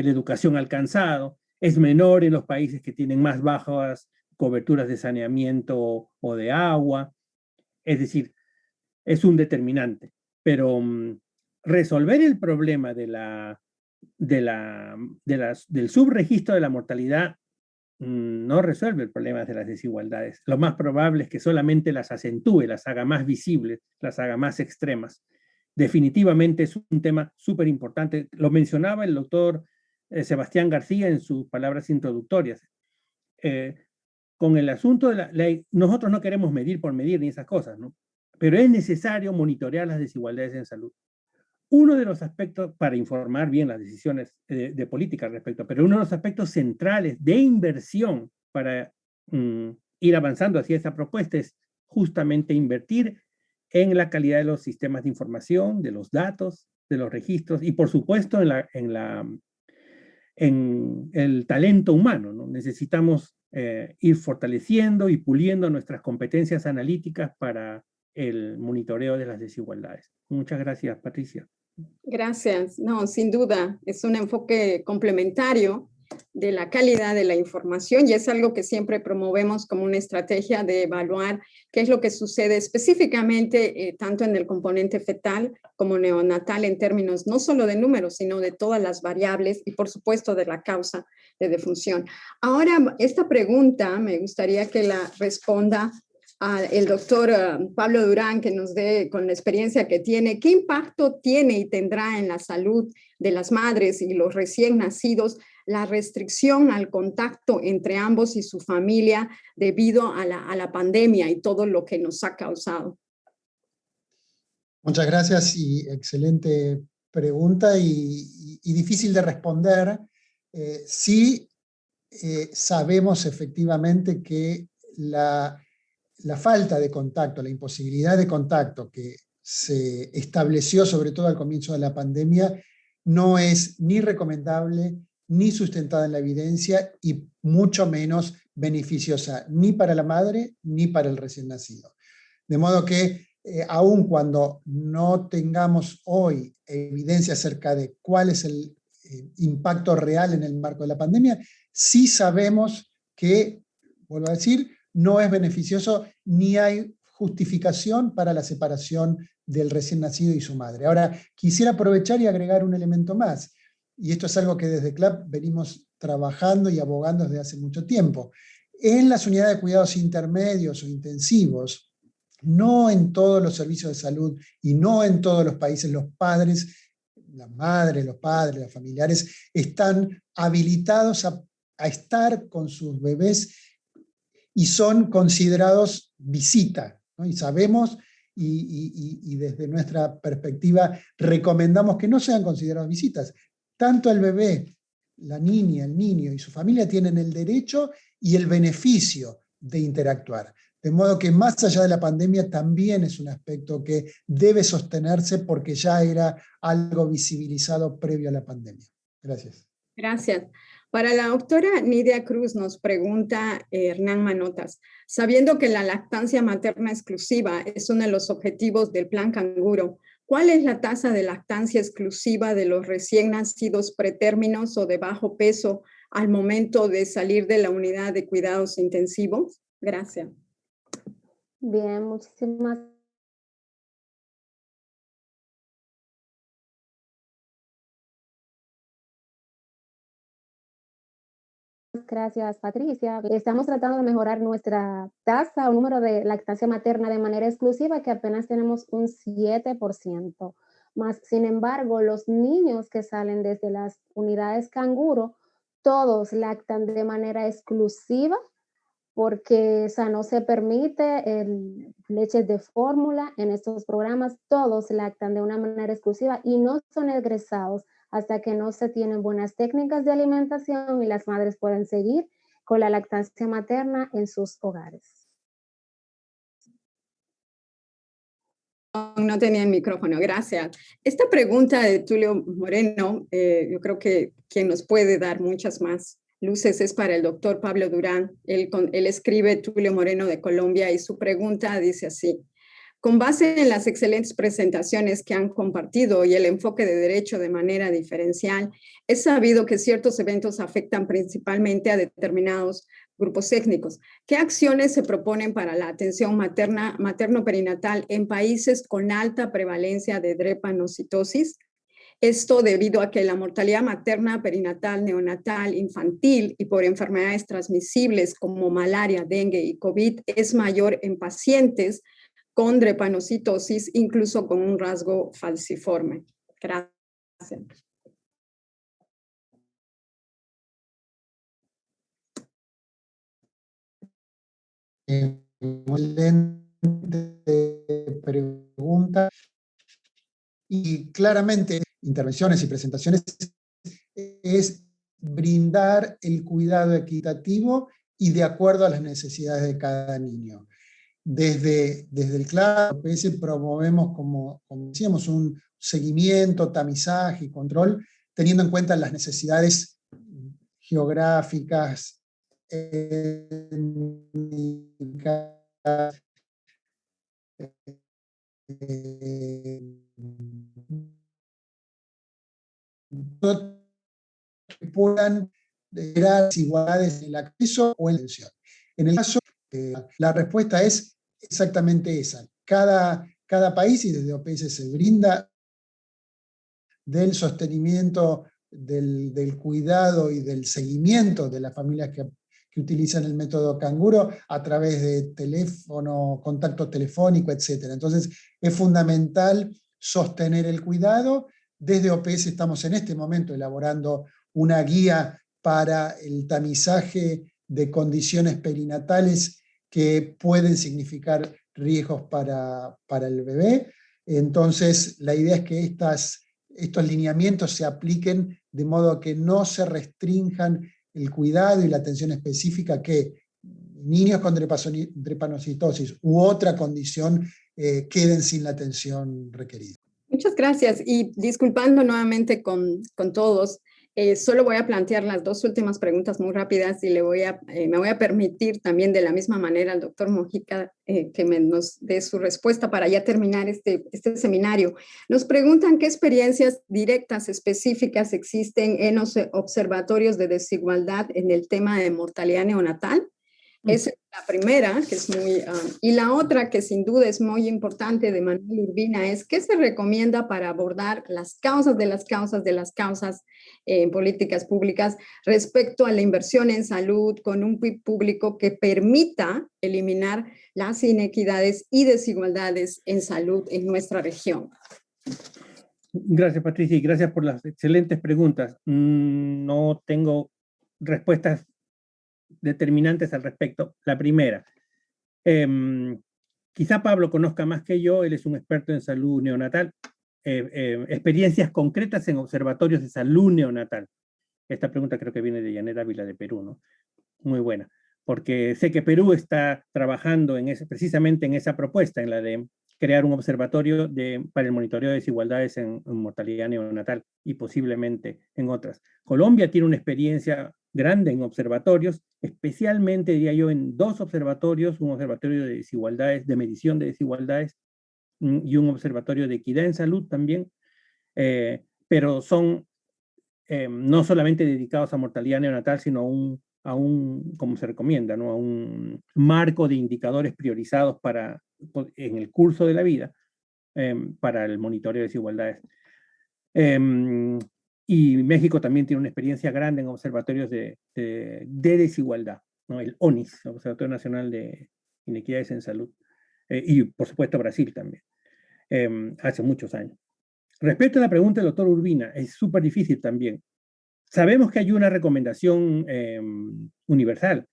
de educación alcanzado, es menor en los países que tienen más bajas coberturas de saneamiento o de agua. Es decir, es un determinante. Pero resolver el problema del subregistro de la mortalidad no resuelve el problema de las desigualdades. Lo más probable es que solamente las acentúe, las haga más visibles, las haga más extremas. Definitivamente es un tema súper importante. Lo mencionaba el doctor Sebastián García en sus palabras introductorias. Con el asunto de la ley, nosotros no queremos medir por medir ni esas cosas, ¿no? Pero es necesario monitorear las desigualdades en salud. Uno de los aspectos, para informar bien las decisiones de política al respecto, pero uno de los aspectos centrales de inversión para ir avanzando hacia esa propuesta es justamente invertir en la calidad de los sistemas de información, de los datos, de los registros y por supuesto en el talento humano, ¿no? Necesitamos ir fortaleciendo y puliendo nuestras competencias analíticas para el monitoreo de las desigualdades. Muchas gracias, Patricia. Gracias. No, sin duda, es un enfoque complementario de la calidad de la información y es algo que siempre promovemos como una estrategia de evaluar qué es lo que sucede específicamente tanto en el componente fetal como neonatal en términos no solo de números, sino de todas las variables y por supuesto de la causa de defunción. Ahora, esta pregunta me gustaría que la responda el doctor Pablo Durán, que nos dé con la experiencia que tiene, ¿qué impacto tiene y tendrá en la salud de las madres y los recién nacidos la restricción al contacto entre ambos y su familia debido a la pandemia y todo lo que nos ha causado? Muchas gracias y excelente pregunta y difícil de responder. Sí sabemos efectivamente que la falta de contacto, la imposibilidad de contacto que se estableció sobre todo al comienzo de la pandemia no es ni recomendable ni sustentada en la evidencia y mucho menos beneficiosa ni para la madre ni para el recién nacido. De modo que aun cuando no tengamos hoy evidencia acerca de cuál es el impacto real en el marco de la pandemia, sí sabemos que, vuelvo a decir, no es beneficioso ni hay justificación para la separación del recién nacido y su madre. Ahora, quisiera aprovechar y agregar un elemento más, y esto es algo que desde CLAP venimos trabajando y abogando desde hace mucho tiempo. En las unidades de cuidados intermedios o intensivos, no en todos los servicios de salud y no en todos los países los padres, las madres, los padres, los familiares están habilitados a estar con sus bebés y son considerados visita, ¿no? Y sabemos y desde nuestra perspectiva recomendamos que no sean considerados visitas. Tanto el bebé, la niña, el niño y su familia tienen el derecho y el beneficio de interactuar. De modo que más allá de la pandemia también es un aspecto que debe sostenerse porque ya era algo visibilizado previo a la pandemia. Gracias. Gracias. Para la doctora Nidia Cruz nos pregunta Hernán Manotas, sabiendo que la lactancia materna exclusiva es uno de los objetivos del Plan Canguro, ¿cuál es la tasa de lactancia exclusiva de los recién nacidos pretérminos o de bajo peso al momento de salir de la unidad de cuidados intensivos? Gracias. Bien, muchísimas gracias, Patricia. Estamos tratando de mejorar nuestra tasa o número de lactancia materna de manera exclusiva, que apenas tenemos un 7%. Más, sin embargo, los niños que salen desde las unidades canguro, todos lactan de manera exclusiva porque no se permite leches de fórmula en estos programas. Todos lactan de una manera exclusiva y no son egresados hasta que no se tienen buenas técnicas de alimentación y las madres pueden seguir con la lactancia materna en sus hogares. No tenía el micrófono, gracias. Esta pregunta de Tulio Moreno, yo creo que quien nos puede dar muchas más luces es para el doctor Pablo Durán. Él escribe Tulio Moreno de Colombia y su pregunta dice así: con base en las excelentes presentaciones que han compartido y el enfoque de derecho de manera diferencial, es sabido que ciertos eventos afectan principalmente a determinados grupos étnicos. ¿Qué acciones se proponen para la atención materno-perinatal en países con alta prevalencia de drepanocitosis? Esto debido a que la mortalidad materna, perinatal, neonatal, infantil y por enfermedades transmisibles como malaria, dengue y COVID es mayor en pacientes con drepanocitosis, incluso con un rasgo falciforme. Gracias. Excelente pregunta. Y claramente, intervenciones y presentaciones es brindar el cuidado equitativo y de acuerdo a las necesidades de cada niño. Desde el CLAD, OPS, promovemos, como decíamos, un seguimiento, tamizaje y control, teniendo en cuenta las necesidades geográficas, étnicas, que puedan generar desigualdades en el acceso o en la atención. En el caso, la respuesta es exactamente esa. Cada país, y desde OPS se brinda del sostenimiento, del cuidado y del seguimiento de las familias que utilizan el método canguro a través de teléfono, contacto telefónico, etc. Entonces, es fundamental sostener el cuidado. Desde OPS estamos en este momento elaborando una guía para el tamizaje de condiciones perinatales que pueden significar riesgos para el bebé. Entonces, la idea es que estos lineamientos se apliquen de modo que no se restrinjan el cuidado y la atención específica que niños con drepanocitosis u otra condición queden sin la atención requerida. Muchas gracias y disculpando nuevamente con todos, solo voy a plantear las dos últimas preguntas muy rápidas y me voy a permitir también de la misma manera al doctor Mojica que nos dé su respuesta para ya terminar este seminario. Nos preguntan qué experiencias directas específicas existen en los observatorios de desigualdad en el tema de mortalidad neonatal. Es la primera, que es muy... y la otra, que sin duda es muy importante, de Manuel Urbina, es ¿qué se recomienda para abordar las causas de las causas de las causas en políticas públicas respecto a la inversión en salud con un PIB público que permita eliminar las inequidades y desigualdades en salud en nuestra región? Gracias, Patricia, y gracias por las excelentes preguntas. No tengo respuestas determinantes al respecto. La primera, quizá Pablo conozca más que yo, él es un experto en salud neonatal, experiencias concretas en observatorios de salud neonatal. Esta pregunta creo que viene de Janet Ávila de Perú, ¿no? Muy buena, porque sé que Perú está trabajando precisamente en esa propuesta, en la de crear un observatorio para el monitoreo de desigualdades en mortalidad neonatal y posiblemente en otras. Colombia tiene una experiencia grande en observatorios, especialmente, diría yo, en dos observatorios, un observatorio de desigualdades, de medición de desigualdades, y un observatorio de equidad en salud también, pero son no solamente dedicados a mortalidad neonatal, sino a un, como se recomienda, ¿no? A un marco de indicadores priorizados en el curso de la vida para el monitoreo de desigualdades. Y México también tiene una experiencia grande en observatorios de desigualdad, ¿no? El ONIS, el Observatorio Nacional de Inequidades en Salud, y por supuesto Brasil también, hace muchos años. Respecto a la pregunta del doctor Urbina, es súper difícil también. Sabemos que hay una recomendación universal,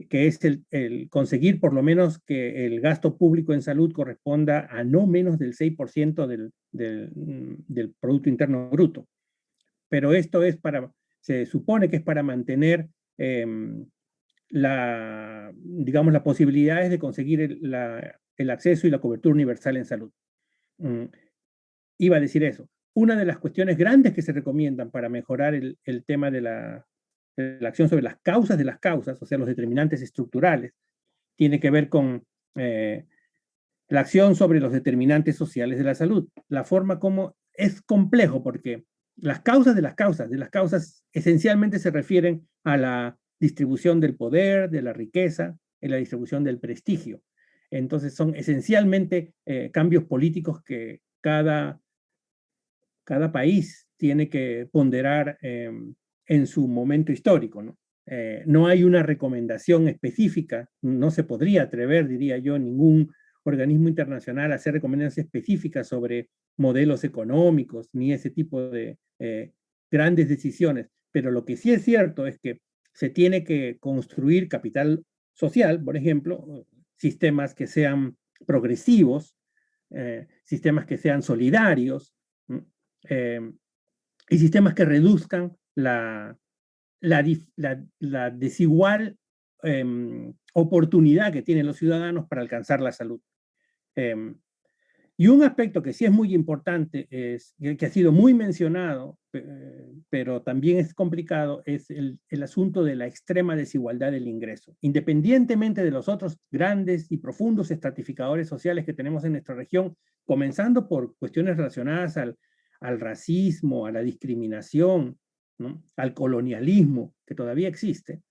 que es el conseguir por lo menos que el gasto público en salud corresponda a no menos del 6% del Producto Interno Bruto. Pero esto se supone que es para mantener, digamos, las posibilidades de conseguir el acceso y la cobertura universal en salud. Iba a decir eso. Una de las cuestiones grandes que se recomiendan para mejorar el tema de la acción sobre las causas de las causas, o sea, los determinantes estructurales, tiene que ver con la acción sobre los determinantes sociales de la salud. La forma como es complejo porque las causas de las causas esencialmente se refieren a la distribución del poder, de la riqueza, en la distribución del prestigio. Entonces son esencialmente cambios políticos que cada país tiene que ponderar en su momento histórico, ¿no? No hay una recomendación específica, no se podría atrever, diría yo, ningún organismo internacional a hacer recomendaciones específicas sobre modelos económicos, ni ese tipo de grandes decisiones. Pero lo que sí es cierto es que se tiene que construir capital social, por ejemplo, sistemas que sean progresivos, sistemas que sean solidarios, y sistemas que reduzcan la desigual oportunidad que tienen los ciudadanos para alcanzar la salud. Y un aspecto que sí es muy importante, que ha sido muy mencionado, pero también es complicado, es el asunto de la extrema desigualdad del ingreso. Independientemente de los otros grandes y profundos estratificadores sociales que tenemos en nuestra región, comenzando por cuestiones relacionadas al racismo, a la discriminación, ¿no? Al colonialismo, que todavía existe,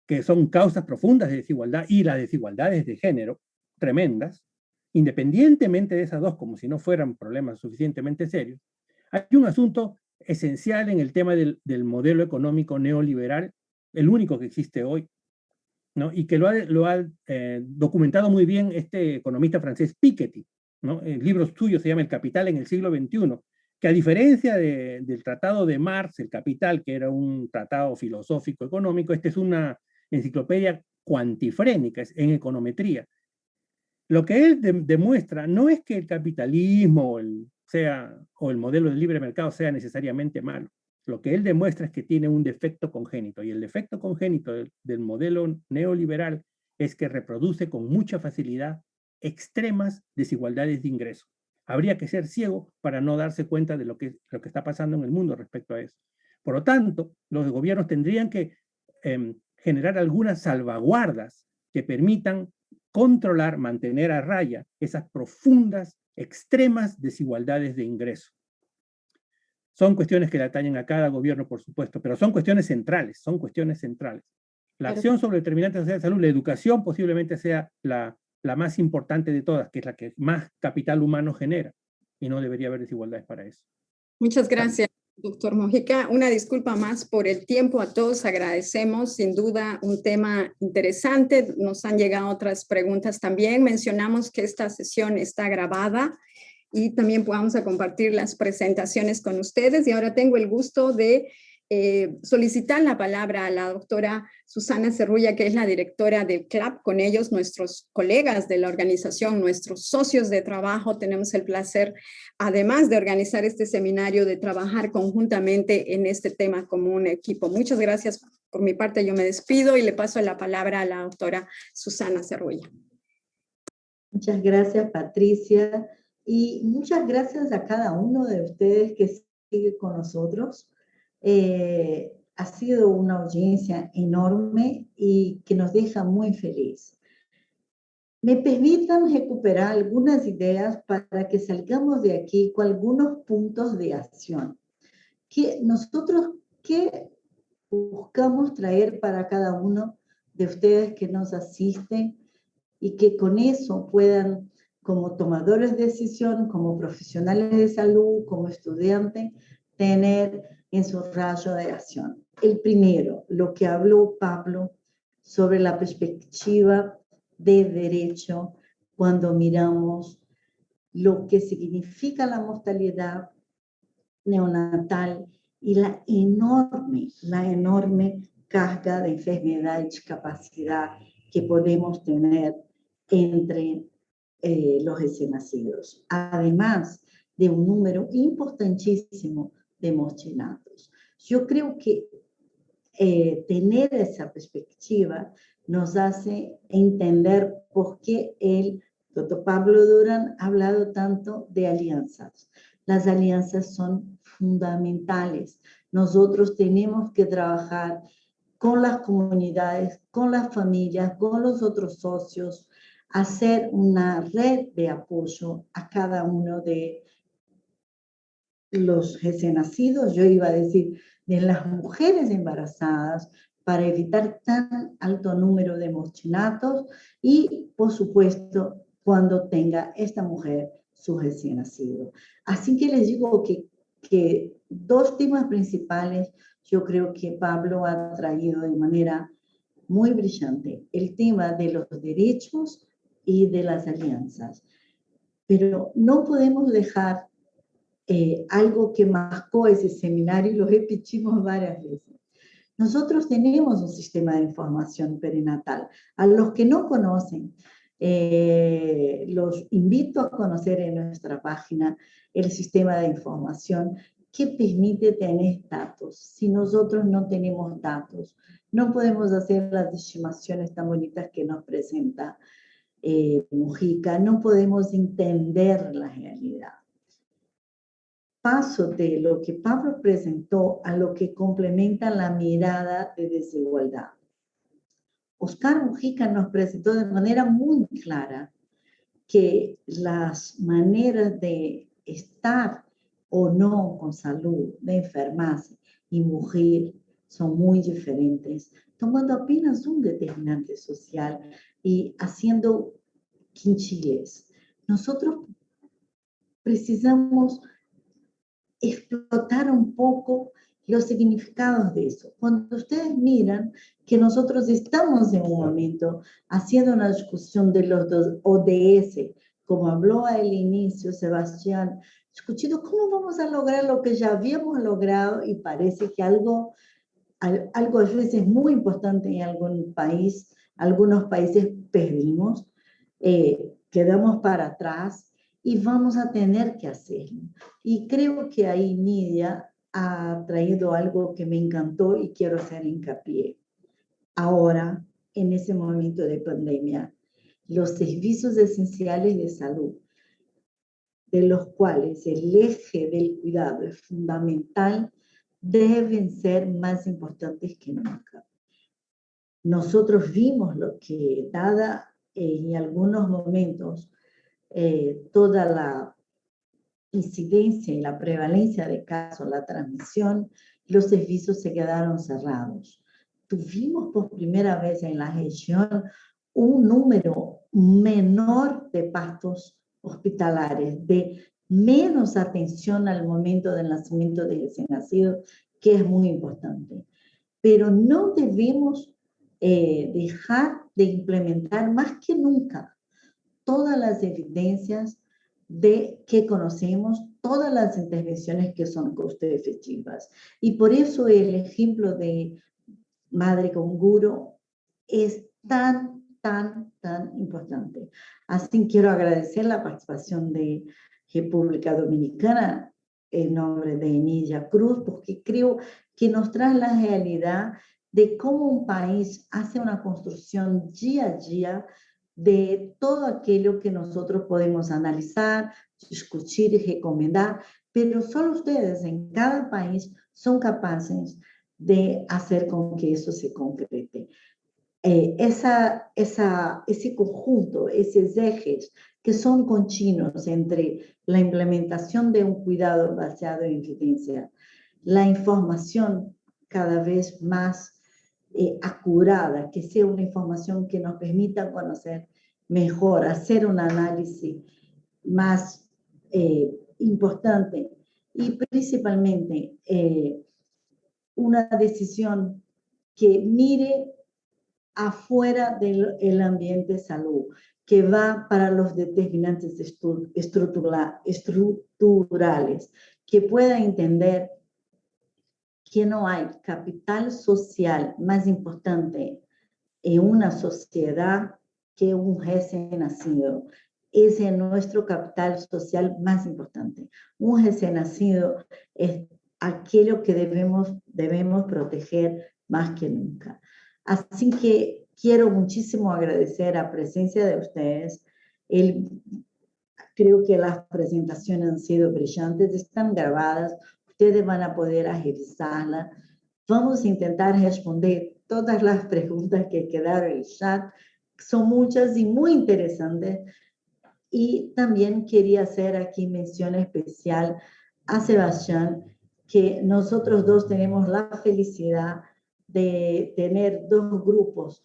que son causas profundas de desigualdad, y las desigualdades de género tremendas. Independientemente de esas dos, como si no fueran problemas suficientemente serios, hay un asunto esencial en el tema del modelo económico neoliberal, el único que existe hoy, ¿no? Y que lo ha documentado muy bien este economista francés Piketty, ¿no? El libro suyo se llama El Capital en el siglo XXI, que a diferencia del Tratado de Marx, el Capital, que era un tratado filosófico económico, este es una enciclopedia cuantifrénica, en econometría. Lo que él demuestra no es que el capitalismo o el modelo de libre mercado sea necesariamente malo. Lo que él demuestra es que tiene un defecto congénito, y el defecto congénito del modelo neoliberal es que reproduce con mucha facilidad extremas desigualdades de ingresos. Habría que ser ciego para no darse cuenta de lo que está pasando en el mundo respecto a eso. Por lo tanto, los gobiernos tendrían que generar algunas salvaguardas que permitan controlar, mantener a raya esas profundas, extremas desigualdades de ingreso. Son cuestiones que le atañen a cada gobierno, por supuesto, pero son cuestiones centrales, son cuestiones centrales. La acción sobre determinantes sociales de salud, la educación posiblemente sea la más importante de todas, que es la que más capital humano genera, y no debería haber desigualdades para eso. Muchas gracias, doctor Mojica. Una disculpa más por el tiempo. A todos agradecemos, sin duda, un tema interesante. Nos han llegado otras preguntas también. Mencionamos que esta sesión está grabada y también vamos a compartir las presentaciones con ustedes. Y ahora tengo el gusto de solicitar la palabra a la doctora Susana Cerrulla, que es la directora del CLAP. Con ellos, nuestros colegas de la organización, nuestros socios de trabajo, tenemos el placer, además de organizar este seminario, de trabajar conjuntamente en este tema como un equipo. Muchas gracias. Por mi parte, yo me despido y le paso la palabra a la doctora Susana Cerrulla. Muchas gracias, Patricia, y muchas gracias a cada uno de ustedes que sigue con nosotros. Ha sido una audiencia enorme y que nos deja muy feliz. Me permitan recuperar algunas ideas para que salgamos de aquí con algunos puntos de acción. ¿Qué buscamos traer para cada uno de ustedes que nos asisten y que con eso puedan, como tomadores de decisión, como profesionales de salud, como estudiantes, tener en su rayo de acción? El primero, lo que habló Pablo sobre la perspectiva de derecho cuando miramos lo que significa la mortalidad neonatal y la enorme carga de enfermedad y discapacidad que podemos tener entre los recién nacidos, además de un número importantísimo de mochinatos. Yo creo que tener esa perspectiva nos hace entender por qué el doctor Pablo Durán ha hablado tanto de alianzas. Las alianzas son fundamentales. Nosotros tenemos que trabajar con las comunidades, con las familias, con los otros socios, hacer una red de apoyo a cada uno de los recién nacidos, yo iba a decir, de las mujeres embarazadas, para evitar tan alto número de mochinatos y, por supuesto, cuando tenga esta mujer su recién nacido. Así que les digo que que dos temas principales yo creo que Pablo ha traído de manera muy brillante: el tema de los derechos y de las alianzas. Pero no podemos dejar algo que marcó ese seminario y lo repetimos varias veces. Nosotros tenemos un sistema de información perinatal. A los que no conocen, los invito a conocer en nuestra página el sistema de información que permite tener datos. Si nosotros no tenemos datos, no podemos hacer las estimaciones tan bonitas que nos presenta Mujica, no podemos entender la realidad. Paso de lo que Pablo presentó a lo que complementa la mirada de desigualdad. Oscar Mujica nos presentó de manera muy clara que las maneras de estar o no con salud, de enfermarse y morir son muy diferentes, tomando apenas un determinante social y haciendo quinchiles. Nosotros precisamos explotar un poco los significados de eso. Cuando ustedes miran que nosotros estamos en un momento haciendo una discusión de los dos ODS, como habló al inicio Sebastián, discutiendo cómo vamos a lograr lo que ya habíamos logrado, y parece que algo a veces muy importante en algún país, algunos países perdimos, quedamos para atrás y vamos a tener que hacerlo. Y creo que ahí Nidia ha traído algo que me encantó y quiero hacer hincapié. Ahora, en ese momento de pandemia, los servicios esenciales de salud, de los cuales el eje del cuidado es fundamental, deben ser más importantes que nunca. Nosotros vimos lo que, dada en algunos momentos toda la incidencia y la prevalencia de casos, la transmisión, los servicios se quedaron cerrados. Tuvimos por primera vez en la región un número menor de partos hospitalares, de menos atención al momento del nacimiento de recién nacido, que es muy importante. Pero no debemos dejar de implementar más que nunca todas las evidencias que conocemos, todas las intervenciones que son costo efectivas. Y por eso el ejemplo de Madre con Guro es tan importante. Así quiero agradecer la participación de República Dominicana en nombre de Nidia Cruz, porque creo que nos trae la realidad de cómo un país hace una construcción día a día de todo aquello que nosotros podemos analizar, discutir y recomendar, pero solo ustedes en cada país son capaces de hacer con que eso se concrete. Ese conjunto, esos ejes que son continuos entre la implementación de un cuidado basado en evidencia, la información cada vez más acurada, que sea una información que nos permita conocer mejor, hacer un análisis más importante y principalmente una decisión que mire afuera del ambiente de salud, que va para los determinantes estructurales, que pueda entender que no hay capital social más importante en una sociedad que un recién nacido. Ese es nuestro capital social más importante. Un recién nacido es aquello que debemos proteger más que nunca. Así que quiero muchísimo agradecer la presencia de ustedes. Creo que las presentaciones han sido brillantes, están grabadas, ustedes van a poder revisarlas. Vamos a intentar responder todas las preguntas que quedaron en el chat, son muchas y muy interesantes. Y también quería hacer aquí mención especial a Sebastián, que nosotros dos tenemos la felicidad de tener dos grupos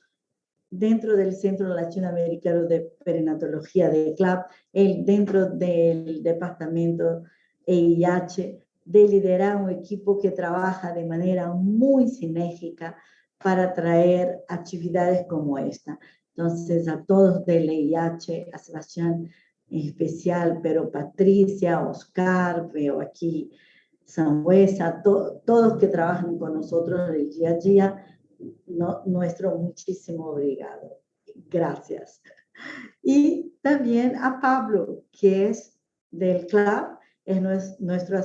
dentro del Centro Latinoamericano de Perinatología de CLAP, él dentro del departamento EIH, de liderar un equipo que trabaja de manera muy sinérgica para traer actividades como esta. Entonces, a todos del EIH, a Sebastián en especial, pero Patricia, Oscar, veo aquí Sangüesa, todos que trabajan con nosotros el día a día, nuestro muchísimo obrigado. Gracias. Y también a Pablo, que es del club, es nuestro